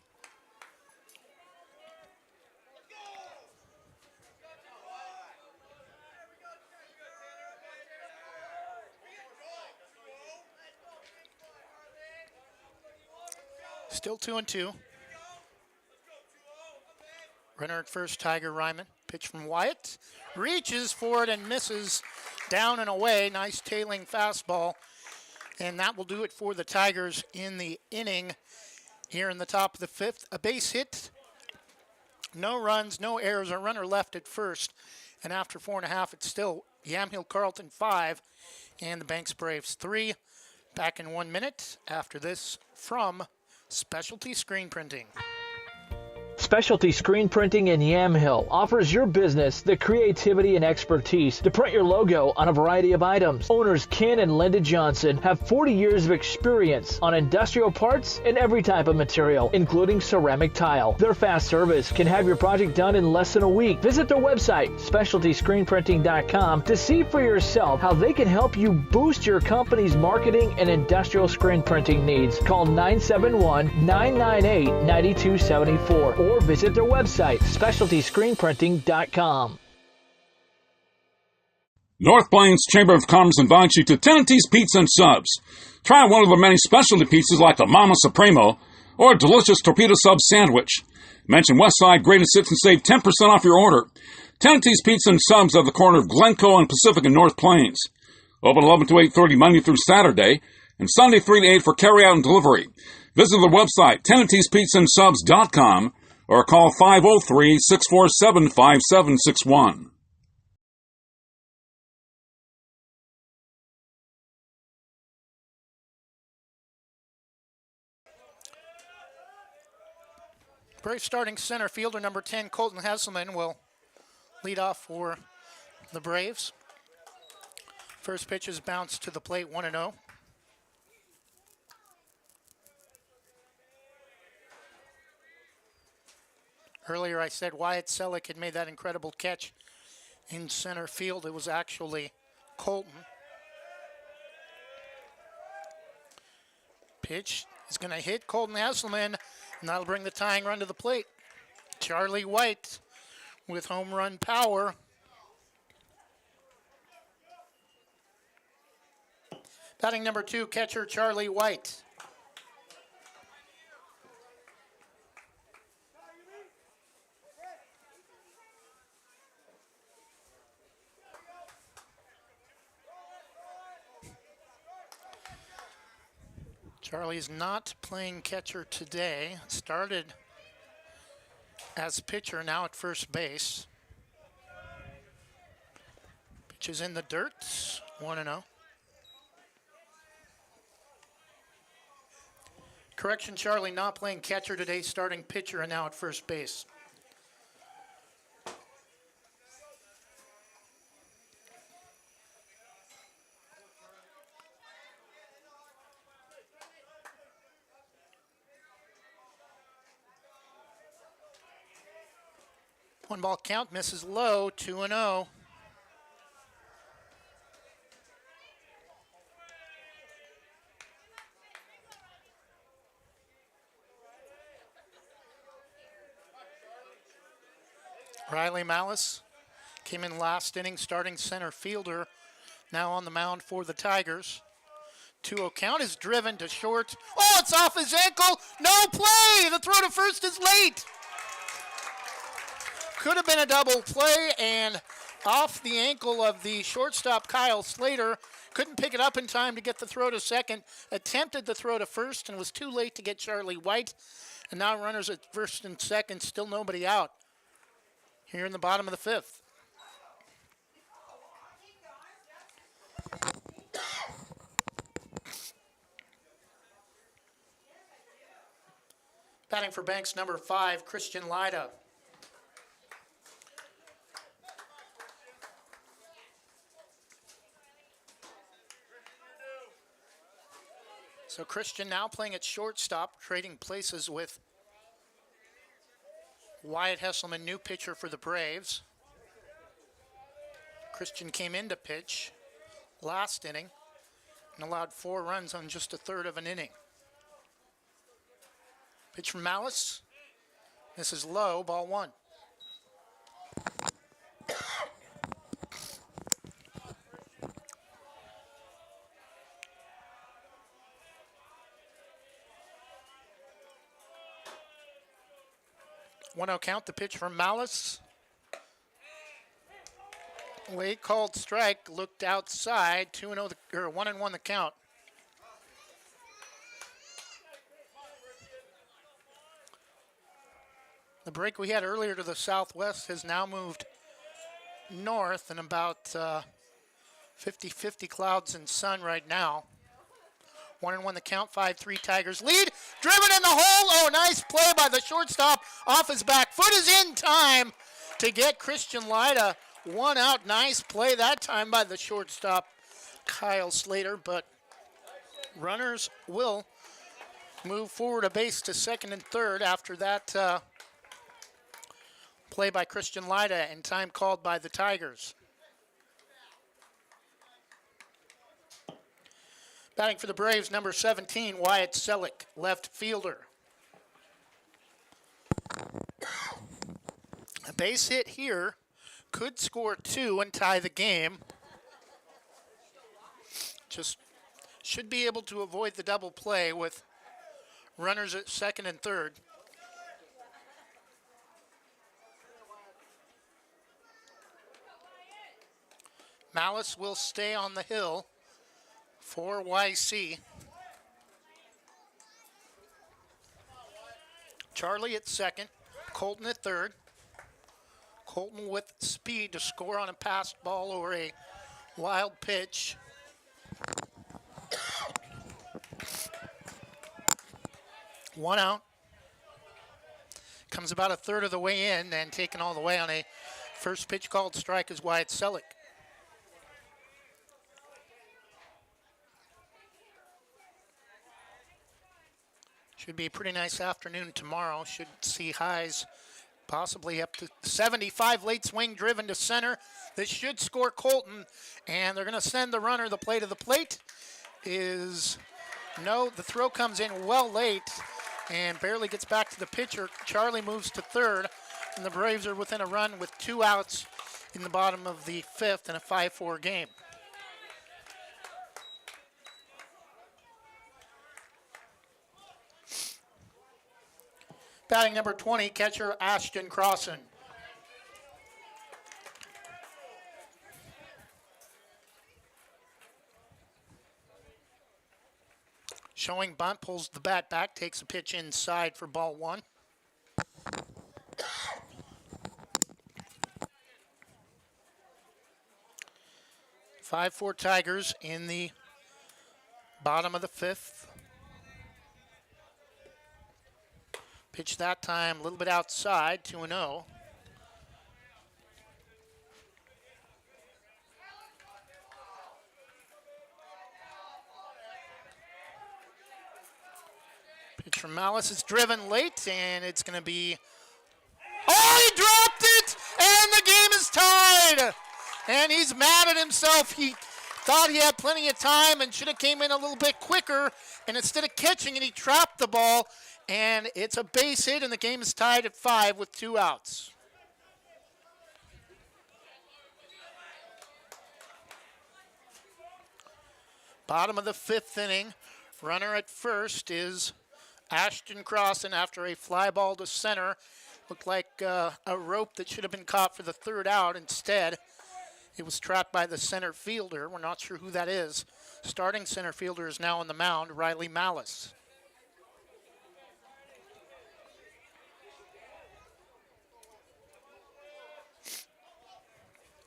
Still 2-2. Runner at first, Tiger Ryman. Pitch from Wyatt. Reaches for it and misses. Down and away. Nice tailing fastball. And that will do it for the Tigers in the inning here in the top of the 5th. A base hit. No runs, no errors. A runner left at first. And after 4.5, it's still Yamhill-Carlton 5 and the Banks Braves 3. Back in 1 minute after this from Specialty Screen Printing. Specialty Screen Printing in Yamhill offers your business the creativity and expertise to print your logo on a variety of items. Owners Ken and Linda Johnson have 40 years of experience on industrial parts and every type of material, including ceramic tile. Their fast service can have your project done in less than a week. Visit their website, specialtyscreenprinting.com, to see for yourself how they can help you boost your company's marketing and industrial screen printing needs. Call 971-998-9274 or visit their website, specialtyscreenprinting.com. North Plains Chamber of Commerce invites you to Tenante's Pizza and Subs. Try one of the many specialty pizzas like the Mama Supremo or a delicious torpedo sub sandwich. Mention Westside Greatest Hits and save 10% off your order. Tenante's Pizza and Subs at the corner of Glencoe and Pacific in North Plains. Open 11 to 8:30 Monday through Saturday and Sunday 3 to 8 for carry-out and delivery. Visit the website, TenantesPizzaAndSubs.com, or call 503-647-5761. Brave starting center fielder number 10, Colton Hesselman, will lead off for the Braves. First pitch is bounced to the plate, 1-0. Earlier I said Wyatt Selleck had made that incredible catch in center field. It was actually Colton. Pitch is going to hit Colton Hesselman, and that'll bring the tying run to the plate. Charlie White with home run power. Batting number 2, catcher Charlie White. Charlie's not playing catcher today. Started as pitcher, now at first base. Pitch is in the dirt, 1-0. Correction, Charlie not playing catcher today, starting pitcher and now at first base. One ball count, misses low, 2-0. Riley Malice came in last inning, starting center fielder, now on the mound for the Tigers. 2-0 count is driven to short. Oh, it's off his ankle. No play. The throw to first is late. Could have been a double play, and off the ankle of the shortstop, Kyle Slater. Couldn't pick it up in time to get the throw to second. Attempted the throw to first and was too late to get Charlie White. And now runners at first and second, still nobody out here in the bottom of the 5th. Batting for Banks, number 5, Christian Lyda. So Christian now playing at shortstop, trading places with Wyatt Hesselman, new pitcher for the Braves. Christian came in to pitch last inning and allowed 4 runs on just a third of an inning. Pitch from Malice. This is low, ball 1. One-0 count, the pitch from Malice. Late called strike, looked outside, 2-0, or 1-1 the count. The break we had earlier to the southwest has now moved north, and about 50-50 clouds and sun right now. 1-1 the count, 5-3 Tigers lead. Driven in the hole. Oh, nice play by the shortstop. Off his back foot is in time to get Christian Lyda 1 out. Nice play that time by the shortstop, Kyle Slater. But runners will move forward a base to second and third after that play by Christian Lyda and time called by the Tigers. Batting for the Braves, number 17, Wyatt Selleck, left fielder. A base hit here could score 2 and tie the game. Just should be able to avoid the double play with runners at second and third. Malice will stay on the hill for YC. Charlie at second, Colton at third. Colton with speed to score on a passed ball or a wild pitch. One out. comes about a third of the way in and taken all the way on a first pitch called strike is Wyatt Selleck. Should be a pretty nice afternoon tomorrow. Should see highs possibly up to 75. Late swing driven to center. This should score Colton, and they're going to send the runner. The play to the plate is no. The throw comes in well late and barely gets back to the pitcher. Charlie moves to third, and the Braves are within a run with 2 outs in the bottom of the 5th in a 5-4 game. Batting number 20, catcher Ashton Crossan. Showing bunt, pulls the bat back, takes a pitch inside for ball 1. Five, 4 Tigers in the bottom of the 5th. Pitch that time a little bit outside, 2-0. Pitch from Malice is driven late, and it's going to be... Oh, he dropped it, and the game is tied. And he's mad at himself. He thought he had plenty of time and should have came in a little bit quicker, and instead of catching it, he trapped the ball, and it's a base hit, and the game is tied at 5 with 2 outs. Bottom of the 5th inning. Runner at first is Ashton Crossan after a fly ball to center. Looked like a rope that should have been caught for the 3rd out. Instead, it was trapped by the center fielder. We're not sure who that is. Starting center fielder is now on the mound, Riley Malice.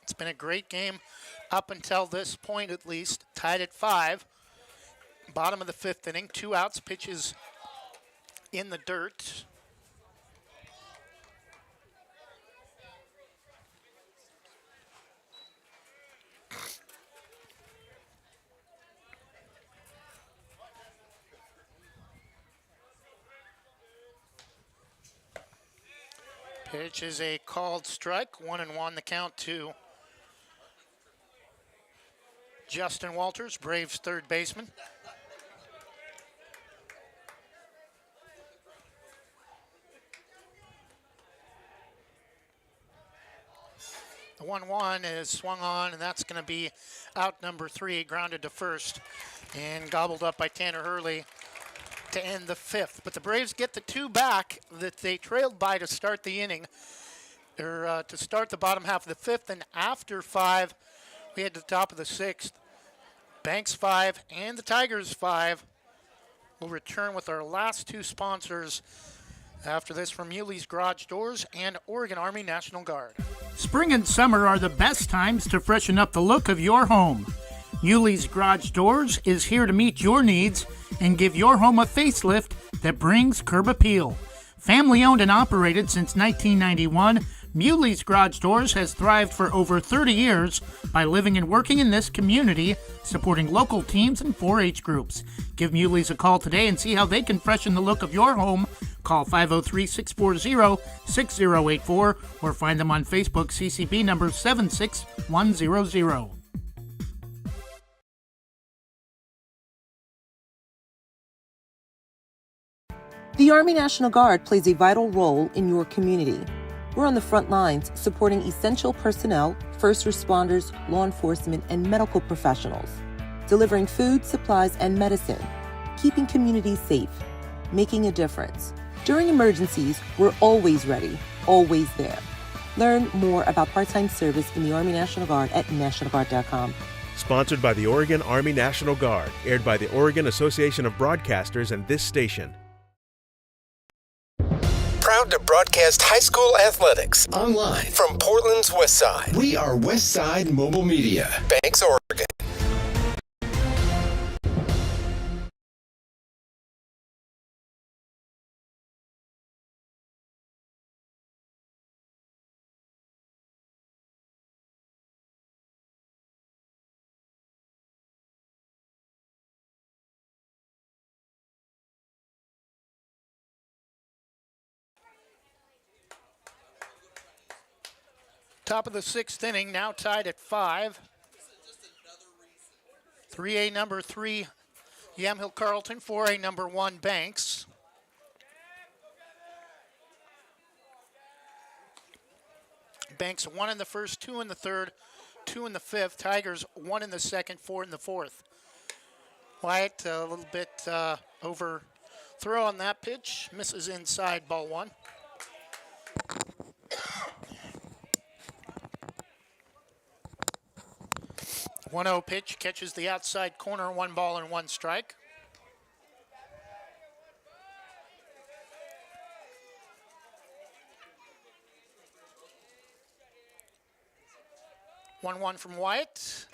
It's been a great game up until this point, at least. Tied at 5. Bottom of the 5th inning. 2 outs. Pitches in the dirt. Pitch is a called strike. 1-1 the count to Justin Walters, Braves third baseman. The 1-1 is swung on, and that's going to be out number 3, grounded to first, and gobbled up by Tanner Hurley to end the 5th. But the Braves get the 2 back that they trailed by to start the inning, or to start the bottom half of the 5th, and after 5, we had the top of the 6th. Banks 5 and the Tigers 5. We'll return with our last 2 sponsors after this from Yuli's Garage Doors and Oregon Army National Guard. Spring and summer are the best times to freshen up the look of your home. Yuli's Garage Doors is here to meet your needs and give your home a facelift that brings curb appeal. Family owned and operated since 1991, Yuli's Garage Doors has thrived for over 30 years by living and working in this community, supporting local teams and 4-H groups. Give Yuli's a call today and see how they can freshen the look of your home. Call 503-640-6084 or find them on Facebook, CCB number 76100. The Army National Guard plays a vital role in your community. We're on the front lines supporting essential personnel, first responders, law enforcement, and medical professionals, delivering food, supplies, and medicine, keeping communities safe, making a difference. During emergencies, we're always ready, always there. Learn more about part-time service in the Army National Guard at nationalguard.com. Sponsored by the Oregon Army National Guard, aired by the Oregon Association of Broadcasters and this station. Proud to broadcast high school athletics online from Portland's West Side. We are West Side Mobile Media, Banks, Oregon. Top of the 6th inning, now tied at 5. 3A number 3, Yamhill-Carlton. 4A number 1, Banks. Banks 1 in the first, 2 in the third, 2 in the fifth. Tigers 1 in the second, 4 in the fourth. Wyatt a little bit overthrow on that pitch. Misses inside, ball 1. One 0 pitch, catches the outside corner, 1 ball and 1 strike. One from Wyatt.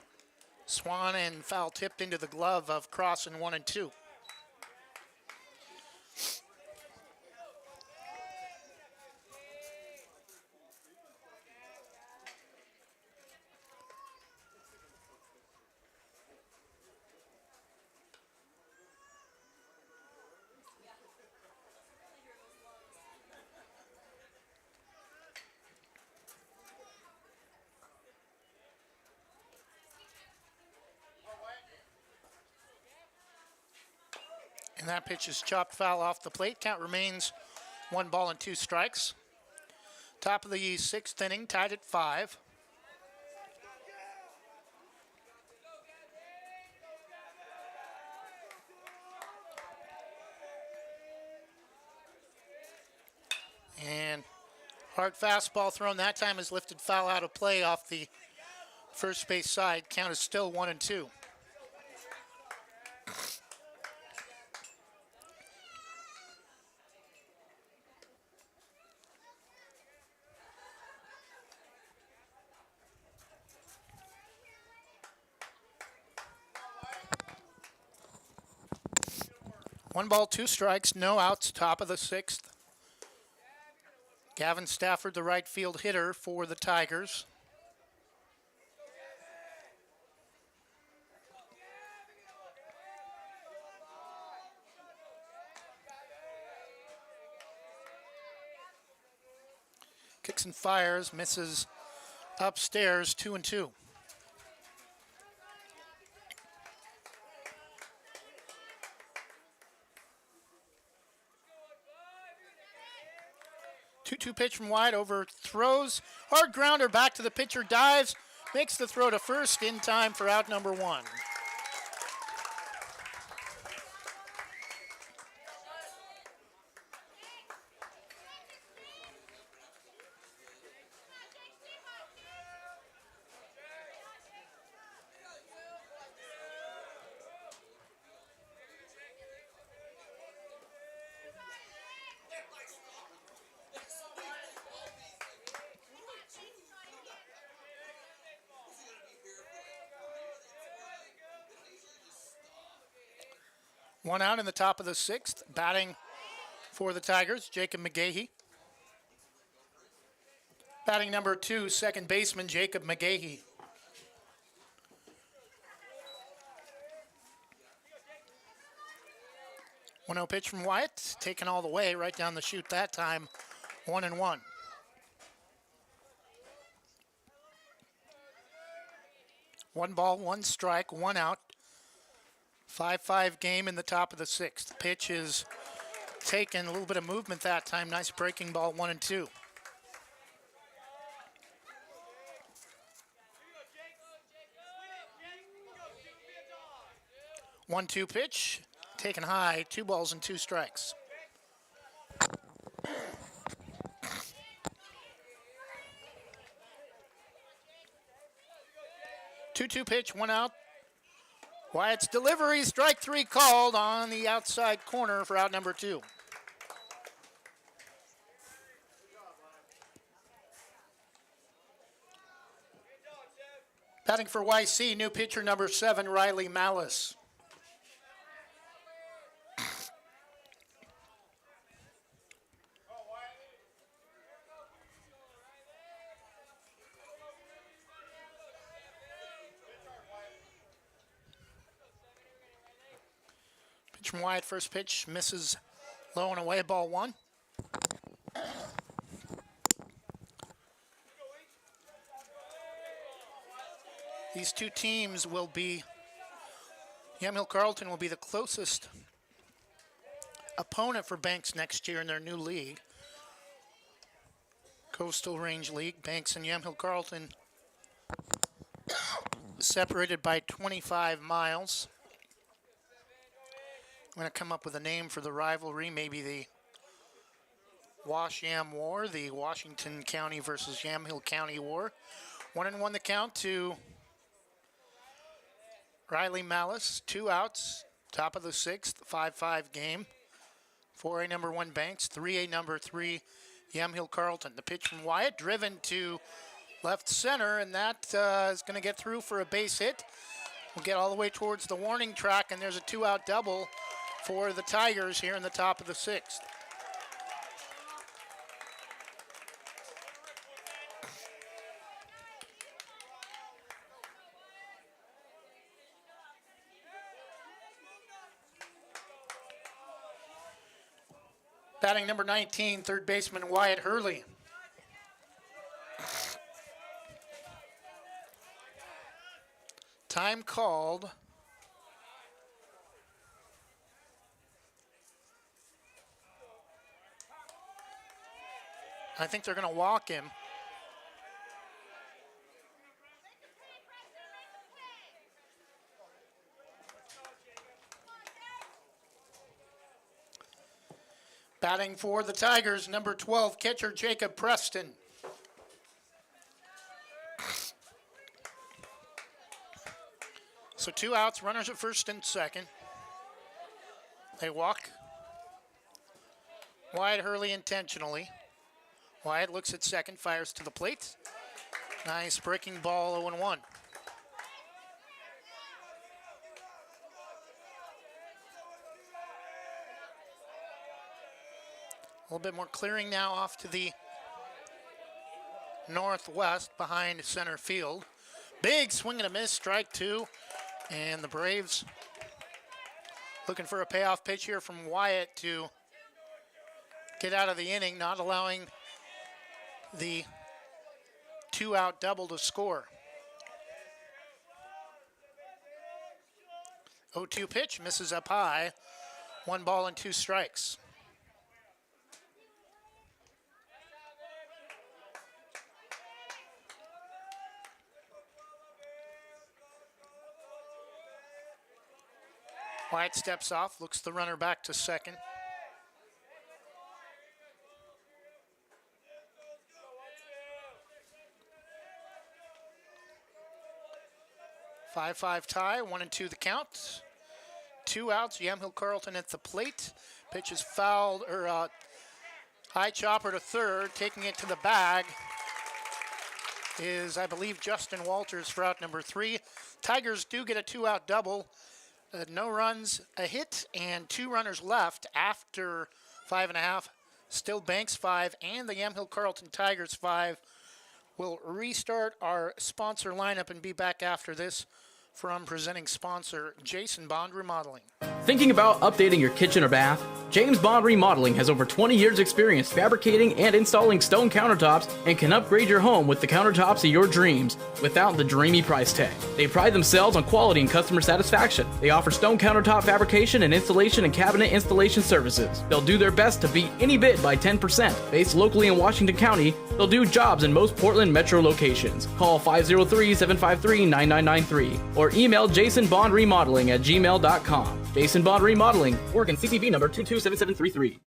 Swan and foul tipped into the glove of Cross in 1 and 2. And that pitch is chopped foul off the plate. Count remains 1 ball and 2 strikes. Top of the 6th inning, tied at 5. And hard fastball thrown that time is lifted foul out of play off the first base side. Count is still 1 and 2. One ball, 2 strikes, no outs, top of the 6th. Gavin Stafford, the right field hitter for the Tigers. Kicks and fires, misses upstairs, 2 and 2. Two pitch from wide, overthrows, hard grounder back to the pitcher, dives, makes the throw to first in time for out number 1. One out in the top of the 6th. Batting for the Tigers, Jacob McGahee. Batting number 2, second baseman Jacob McGahee. One 0 pitch from Wyatt, taken all the way right down the chute that time. 1 and 1. One ball, 1 strike, 1 out. 5-5 game in the top of the 6th. Pitch is taken, a little bit of movement that time. Nice breaking ball, 1 and 2. One-two pitch, taken high, 2 balls and 2 strikes. Two-two pitch, 1 out. Wyatt's delivery, strike 3 called on the outside corner for out number 2. Batting for YC, new pitcher number 7, Riley Malice. Pitch from Wyatt, first pitch, misses low and away, ball 1. These two teams will be, Yamhill-Carlton will be the closest opponent for Banks next year in their new league. Coastal Range League. Banks and Yamhill-Carlton separated by 25 miles. I'm going to come up with a name for the rivalry, maybe the Wash-Yam War, the Washington County versus Yamhill County War. 1-1 the count to Riley Malice. 2 outs, top of the 6th, 5-5 game. 4A number 1 Banks, 3A number 3 Yamhill-Carlton. The pitch from Wyatt, driven to left center, and that is going to get through for a base hit. We'll get all the way towards the warning track, and there's a 2-out double for the Tigers here in the top of the 6th. Batting number 19, third baseman Wyatt Hurley. Time called. I think they're going to walk him. Batting for the Tigers, number 12, catcher Jacob Preston. So 2 outs, runners at first and second. They walk Wyatt Hurley intentionally. Wyatt looks at second, fires to the plate. Nice breaking ball, 0-1. A little bit more clearing now off to the northwest behind center field. Big swing and a miss, strike 2. And the Braves looking for a payoff pitch here from Wyatt to get out of the inning, not allowing the 2-out double to score. 0-2 pitch, misses up high. 1 ball and 2 strikes. Wyatt steps off, looks the runner back to second. Five tie, 1-2 the count. 2 outs, Yamhill-Carlton at the plate. Pitch is fouled, or high chopper to third, taking it to the bag is, I believe, Justin Walters for out number 3. Tigers do get a 2-out double. No runs, a hit, and 2 runners left after 5.5. Still Banks 5 and the Yamhill-Carlton Tigers 5. We'll restart our sponsor lineup and be back after this from presenting sponsor Jason Bond Remodeling. Thinking about updating your kitchen or bath? James Bond Remodeling has over 20 years experience fabricating and installing stone countertops and can upgrade your home with the countertops of your dreams without the dreamy price tag. They pride themselves on quality and customer satisfaction. They offer stone countertop fabrication and installation and cabinet installation services. They'll do their best to beat any bid by 10%. Based locally in Washington County, they'll do jobs in most Portland metro locations. Call 503-753-9993 or email jasonbondremodeling@gmail.com. Jason Bond Remodeling, Oregon CPV number 227733.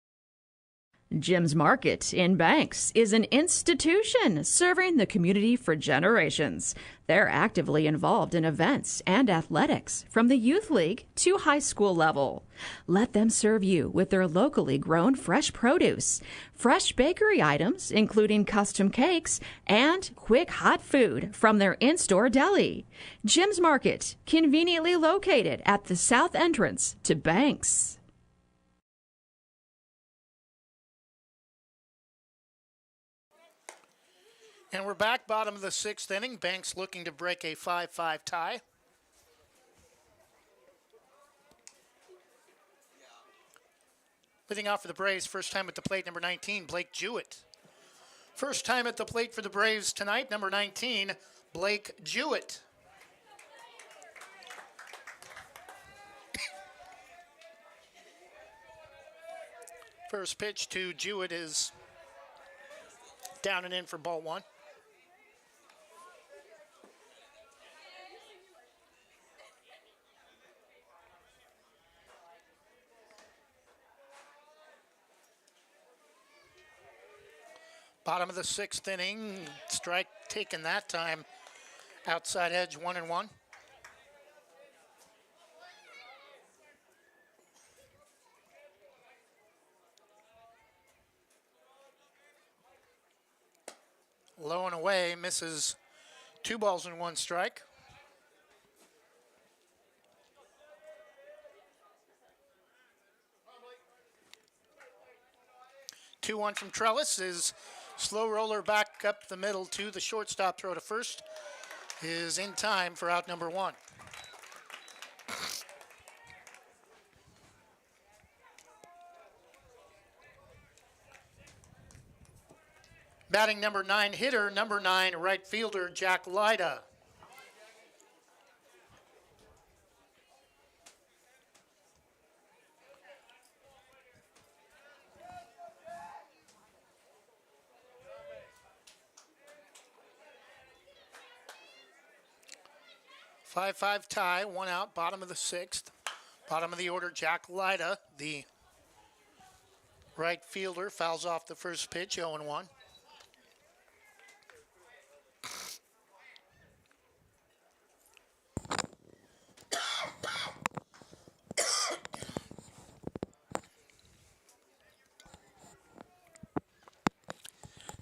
Jim's Market in Banks is an institution serving the community for generations. They're actively involved in events and athletics from the youth league to high school level. Let them serve you with their locally grown fresh produce, fresh bakery items, including custom cakes, and quick hot food from their in-store deli. Jim's Market, conveniently located at the south entrance to Banks. And we're back, bottom of the 6th inning. Banks looking to break a 5-5 tie. Leading off for the Braves, first time at the plate, number 19, Blake Jewett. First time at the plate for the Braves tonight, number 19, Blake Jewett. First pitch to Jewett is down and in for ball one. Bottom of the sixth inning, strike taken that time. Outside edge, 1-1. Low and away, misses 2 balls and 1 strike. Two one from Trellis is slow roller back up the middle to the shortstop. Throw to first is in time for out number 1. Batting number 9 hitter, number 9 right fielder, Jack Lyda. Five tie, 1 out, bottom of the 6th. Bottom of the order, Jack Lyda, the right fielder, fouls off the first pitch, 0-1.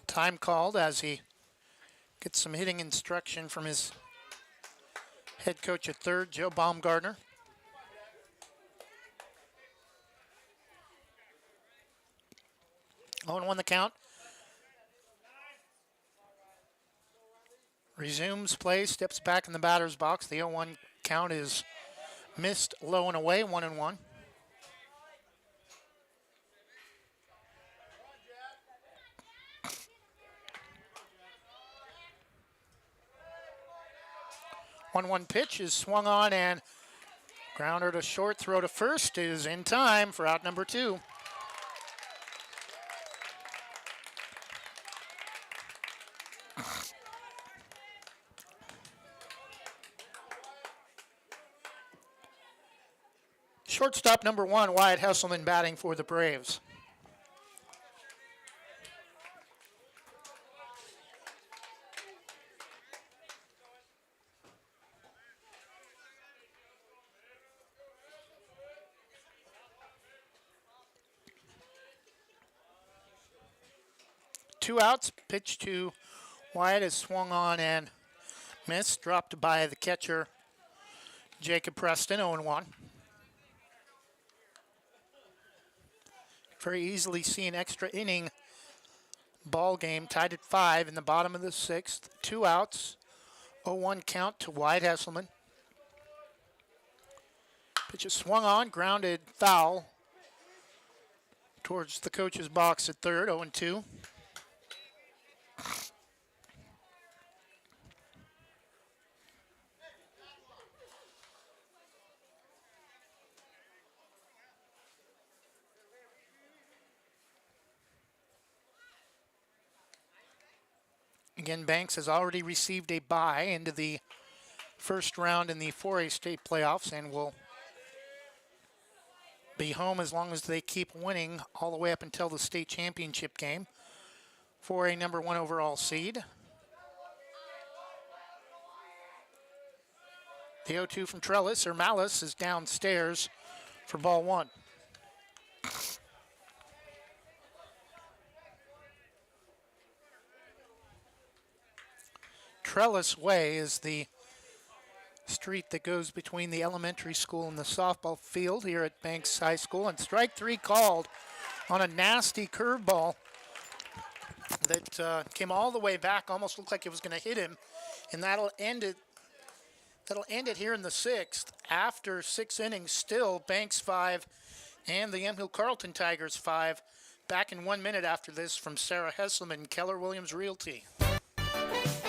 Time called as he gets some hitting instruction from his head coach at third, Joe Baumgartner. On 1 the count. Resumes play, steps back in the batter's box. The 0-1 count is missed, low and away, 1-1. One pitch is swung on and grounder to short, throw to first is in time for out number 2. Shortstop number 1, Wyatt Hesselman, batting for the Braves. Two outs, pitch to Wyatt is swung on and missed, dropped by the catcher, Jacob Preston, 0-1. Very easily seen extra inning ball game, tied at 5 in the bottom of the 6th. 2 outs, 0-1 count to Wyatt Hesselman. Pitch is swung on, grounded foul towards the coach's box at third, 0-2. Again, Banks has already received a bye into the first round in the 4A state playoffs and will be home as long as they keep winning all the way up until the state championship game for a number 1 overall seed. The 0-2 from Trellis, or Malice, is downstairs for ball 1. Trellis Way is the street that goes between the elementary school and the softball field here at Banks High School. And strike 3 called on a nasty curveball that came all the way back, almost looked like it was going to hit him. And that'll end it here in the 6th. After 6 innings, still Banks 5 and the Yamhill-Carlton Tigers 5. Back in 1 minute after this from Sarah Hesselman, Keller Williams Realty.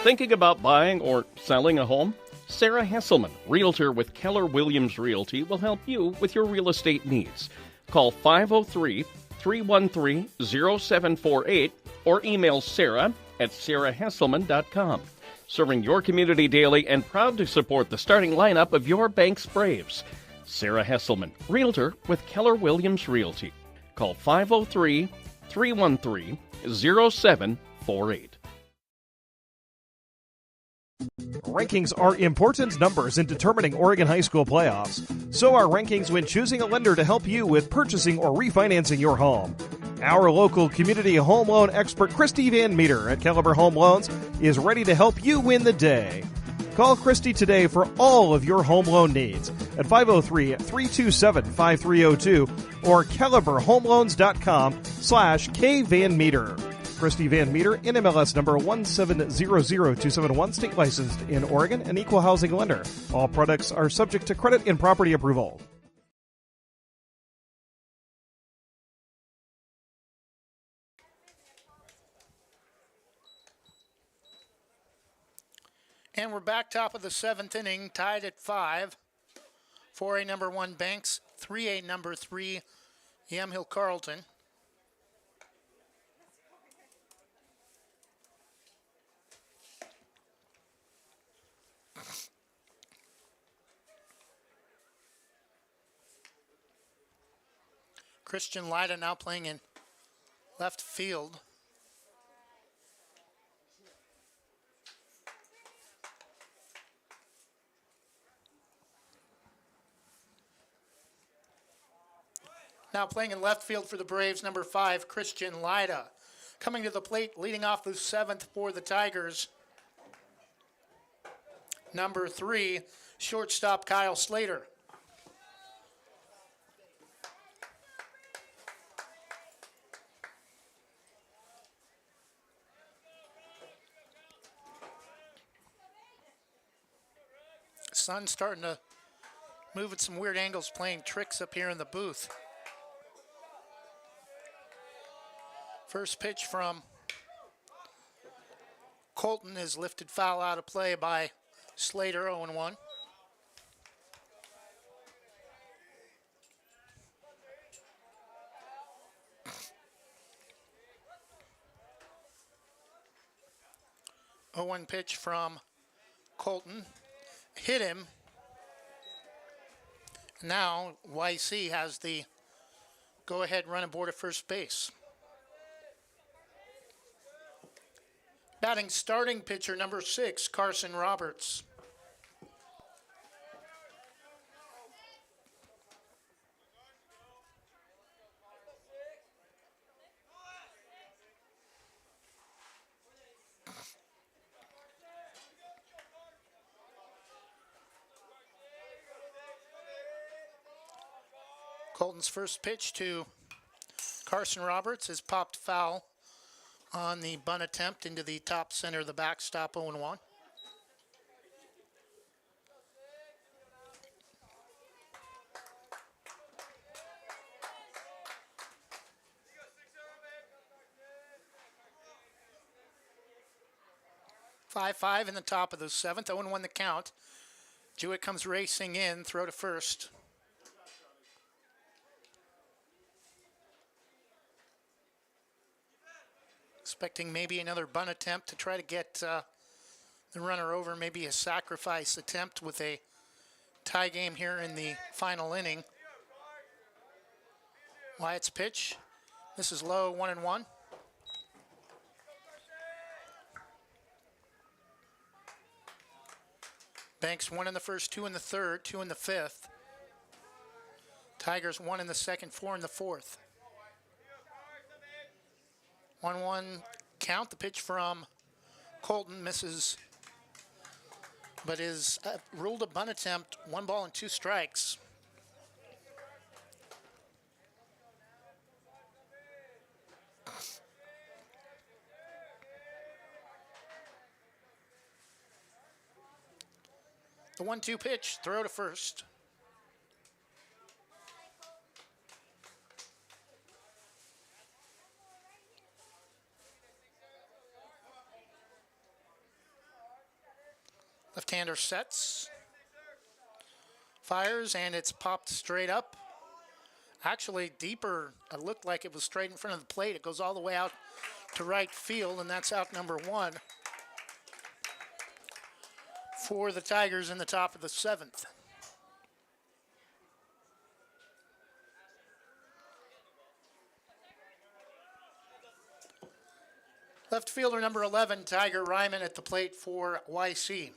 Thinking about buying or selling a home? Sarah Hesselman, Realtor with Keller Williams Realty, will help you with your real estate needs. Call 503 313-0748 or email Sarah at sarahhesselman.com. Serving your community daily and proud to support the starting lineup of your bank's Braves. Sarah Hesselman, Realtor with Keller Williams Realty. Call 503-313-0748. Rankings are important numbers in determining Oregon high school playoffs. So are rankings when choosing a lender to help you with purchasing or refinancing your home. Our local community home loan expert, Christy Van Meter at Caliber Home Loans, is ready to help you win the day. Call Christy today for all of your home loan needs at 503-327-5302 or caliberhomeloans.com/kvanmeter. Christy Van Meter, NMLS number 1700271, state licensed in Oregon, an equal housing lender. All products are subject to credit and property approval. And we're back top of the 7th inning, tied at 5. 4A number 1 Banks, 3A number 3 Yamhill-Carlton. Christian Lyda now playing in left field. Now playing in left field for the Braves, number 5, Christian Lyda. Coming to the plate, leading off the 7th for the Tigers, number 3, shortstop Kyle Slater. Sun's starting to move at some weird angles, playing tricks up here in the booth. First pitch from Colton is lifted foul out of play by Slater, 0-1. Oh, pitch from Colton. Hit him. Now YC has the go-ahead run aboard at first base. Batting starting pitcher number 6, Carson Roberts. Colton's first pitch to Carson Roberts is popped foul on the bunt attempt into the top center of the backstop, 0-1. Five in the top of the 7th, 0-1 the count. Jewett comes racing in, throw to first. Expecting maybe another bunt attempt to try to get the runner over, maybe a sacrifice attempt with a tie game here in the final inning. Wyatt's pitch. This is low, 1-1. Banks 1 in the first, 2 in the third, 2 in the 5th. Tigers 1 in the second, 4 in the 4th. 1-1 count. The pitch from Colton misses, but is ruled a bunt attempt. 1 ball and 2 strikes. The 1-2 pitch, throw to first. Left-hander sets, fires, and it's popped straight up, Actually, deeper. It looked like it was straight in front of the plate. It goes all the way out to right field, and that's out number 1 for the Tigers in the top of the 7th. Left fielder number 11, Tiger Ryman at the plate for YC.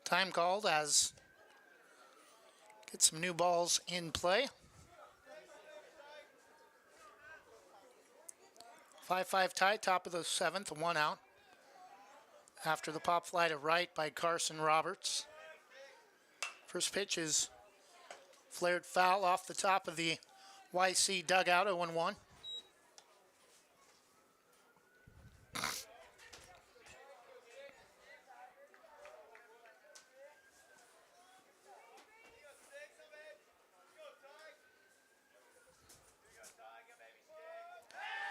Time called as get some new balls in play. 5-5 tie, top of the 7th, 1 out. After the pop fly to right by Carson Roberts. First pitch is flared foul off the top of the YC dugout, 0-1.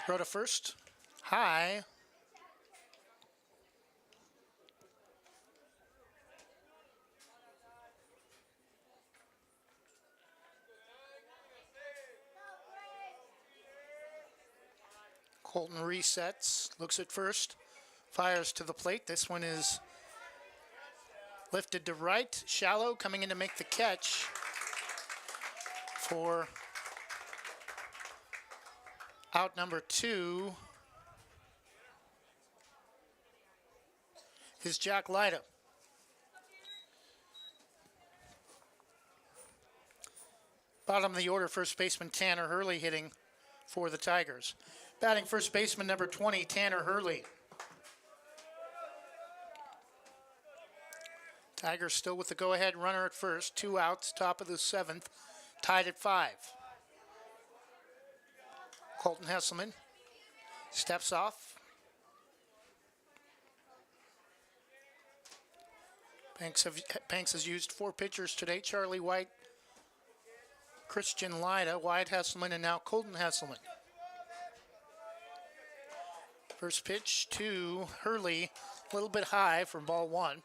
Throw to first. High. Colton resets, looks at first, fires to the plate. This one is lifted to right, shallow, coming in to make the catch for out number 2 is Jack Lyda. Bottom of the order, first baseman Tanner Hurley hitting for the Tigers. Batting first baseman number 20, Tanner Hurley. Tigers still with the go-ahead runner at first. 2 outs, top of the 7th, tied at 5. Colton Hesselman steps off. Banks has used 4 pitchers today. Charlie White, Christian Lyda, Wyatt Hesselman, and now Colton Hesselman. First pitch to Hurley, a little bit high for ball 1.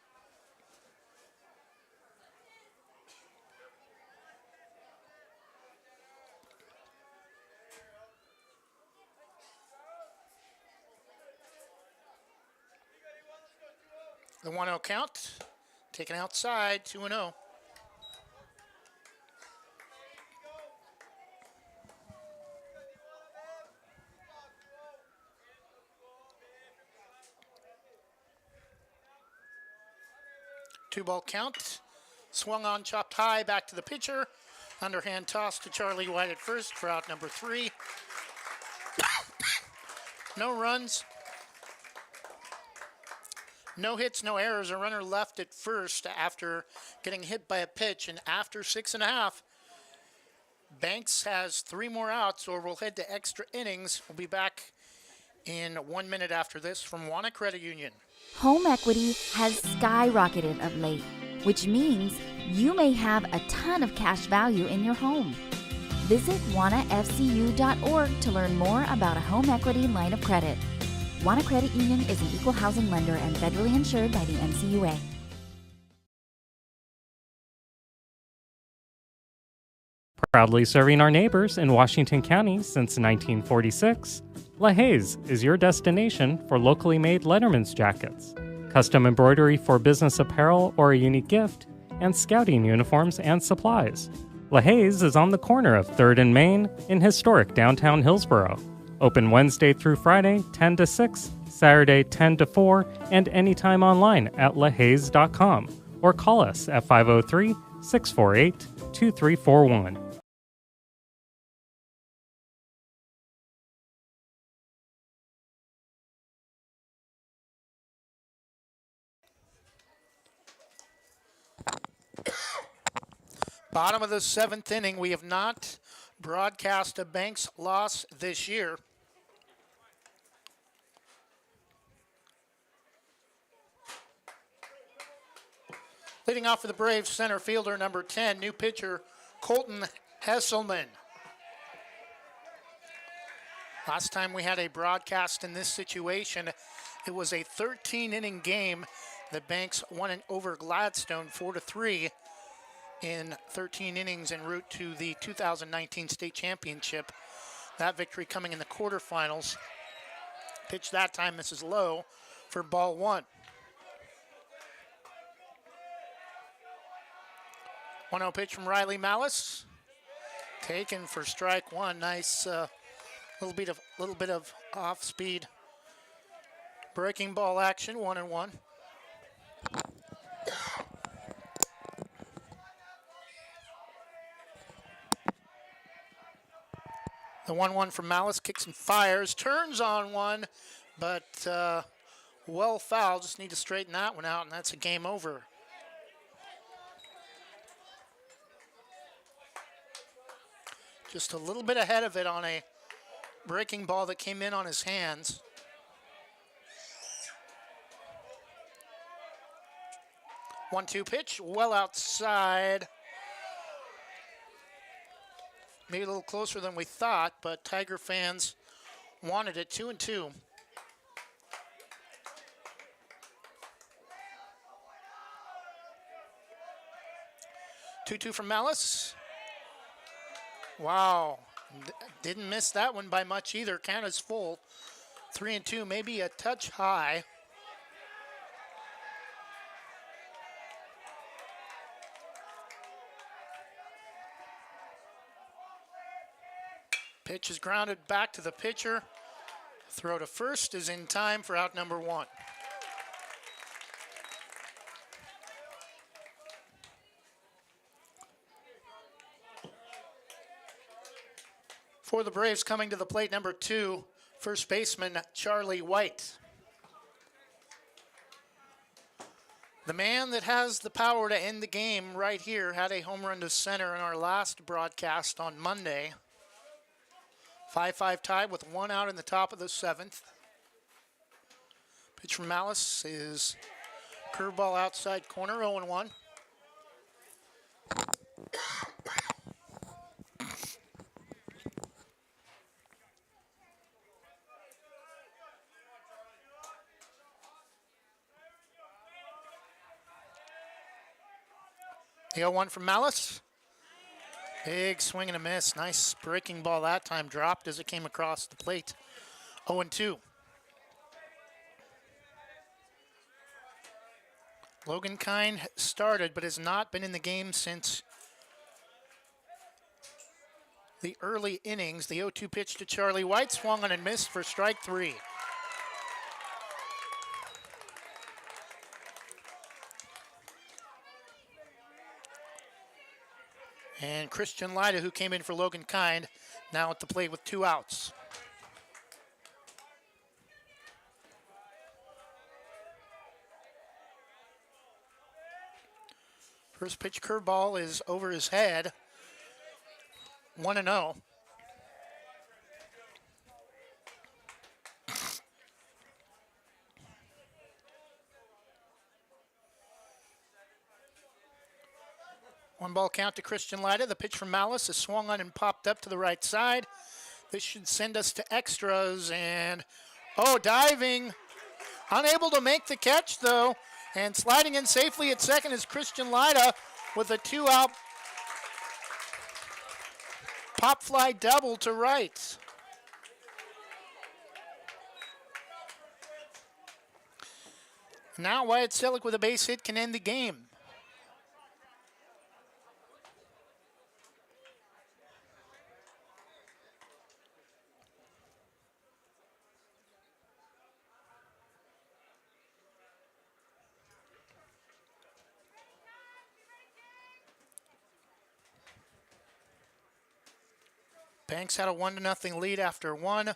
The 1-0 count, taken outside, 2-0. Two-ball count, swung on, chopped high, back to the pitcher. Underhand toss to Charlie White at first for out number 3. No runs. No hits, no errors. A runner left at first after getting hit by a pitch. And after 6.5, Banks has 3 more outs, or we'll head to extra innings. We'll be back in 1 minute after this from Wana Credit Union. Home equity has skyrocketed of late, which means you may have a ton of cash value in your home. Visit wanafcu.org to learn more about a home equity line of credit. Wana Credit Union is an equal housing lender and federally insured by the NCUA. Proudly serving our neighbors in Washington County since 1946, LaHaye's is your destination for locally made Letterman's jackets, custom embroidery for business apparel or a unique gift, and scouting uniforms and supplies. LaHaye's is on the corner of 3rd and Main in historic downtown Hillsborough. Open Wednesday through Friday, 10 to 6, Saturday, 10 to 4, and anytime online at lahayes.com or call us at 503-648-2341. Bottom of the 7th inning. We have not broadcast a Banks loss this year. Leading off for the Braves, center fielder number 10, new pitcher Colton Hesselman. Last time we had a broadcast in this situation It was a 13-inning game. The Banks won it over Gladstone 4-3 in 13 innings en route to the 2019 state championship. That victory coming in the quarterfinals. Pitch that time, misses low for ball one. 1-0 pitch from Riley Malice. Taken for strike one. Nice little bit of off-speed breaking ball action, 1-1. The 1-1 from Malice, kicks and fires, turns on one, but well fouled. Just need to straighten that one out, and that's a game over. Just a little bit ahead of it on a breaking ball that came in on his hands. One-two pitch, well outside. Maybe a little closer than we thought, but Tiger fans wanted it. 2-2. Two from Malice. Wow, didn't miss that one by much either. Count is full. 3-2, maybe a touch high. Pitch is grounded back to the pitcher. Throw to first is in time for out number one. For the Braves, coming to the plate, number 2, first baseman Charlie White. The man that has the power to end the game right here had a home run to center in our last broadcast on Monday. 5-5 tie with one out in the top of the 7th. Pitch from Malice is curveball outside corner, 0-1. The 0-1 from Malice. Big swing and a miss. Nice breaking ball that time. Dropped as it came across the plate. 0-2. Logan Kine started but has not been in the game since the early innings. The 0-2 pitch to Charlie White. Swung on and missed for strike 3. And Christian Lyda, who came in for Logan Kind, now at the plate with 2 outs. First pitch curveball is over his head. 1-0. One ball count to Christian Lyda. The pitch from Malice is swung on and popped up to the right side. This should send us to extras and, diving. Unable to make the catch though. And sliding in safely at second is Christian Lyda with a 2-out pop fly double to right. Now Wyatt Selleck with a base hit can end the game. Banks had a 1-0 lead after 1,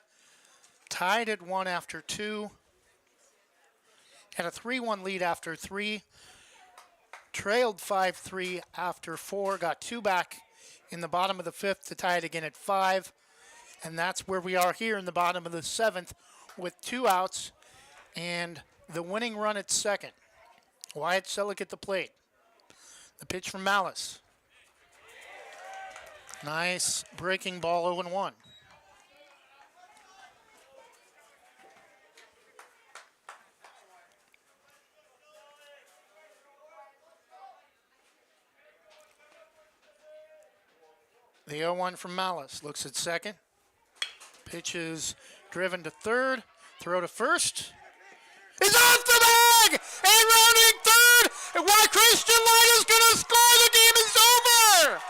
tied at 1 after 2, had a 3-1 lead after 3, trailed 5-3 after 4, got 2 back in the bottom of the 5th to tie it again at 5, and that's where we are here in the bottom of the 7th with 2 outs and the winning run at second. Wyatt Selleck at the plate. The pitch from Malice. Nice breaking ball, 0-1. The 0-1 from Malice. Looks at second. Pitch is driven to third. Throw to first. Is off the bag! And rounding third! And why Christian Light is going to score, the game is over!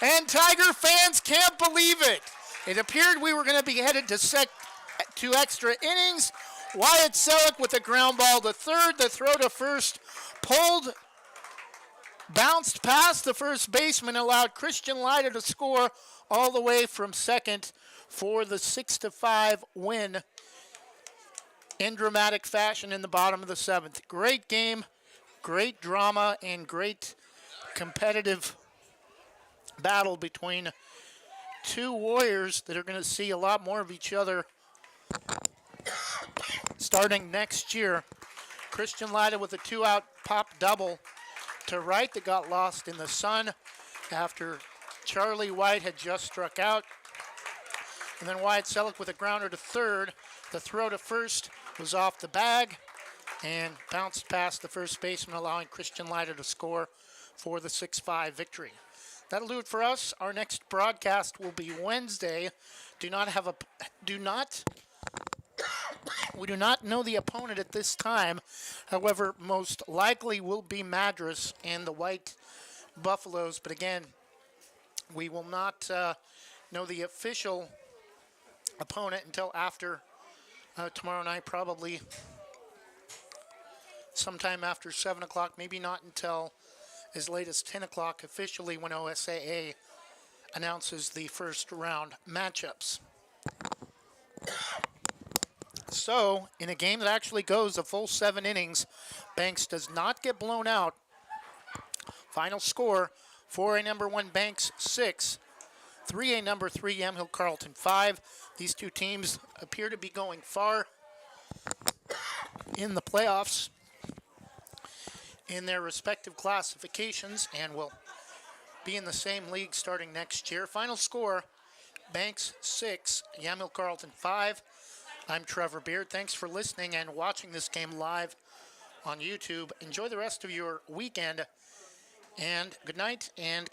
And Tiger fans can't believe it. It appeared we were going to be headed to extra innings. Wyatt Selleck with a ground ball to third. The throw to first bounced past the first baseman, allowed Christian Leiter to score all the way from second for the 6-5 win in dramatic fashion in the bottom of the seventh. Great game, great drama, and great competitive battle between two Warriors that are going to see a lot more of each other starting next year. Christian Leiter with a 2-out pop double to right that got lost in the sun after Charlie White had just struck out. And then Wyatt Selleck with a grounder to third. The throw to first was off the bag and bounced past the first baseman, allowing Christian Leiter to score for the 6-5 victory. That'll do it for us. Our next broadcast will be Wednesday. We do not know the opponent at this time. However, most likely will be Madras and the White Buffaloes. But again, we will not know the official opponent until after tomorrow night, probably sometime after 7 o'clock, maybe not until as late as 10 o'clock officially when OSAA announces the first round matchups. So, in a game that actually goes a full 7 innings, Banks does not get blown out. Final score, 4A number 1 Banks 6, 3A number 3 Yamhill-Carlton 5. These two teams appear to be going far in the playoffs in their respective classifications and will be in the same league starting next year. Final score, Banks 6, Yamhill-Carlton 5. I'm Trevor Beard. Thanks for listening and watching this game live on YouTube. Enjoy the rest of your weekend, and good night and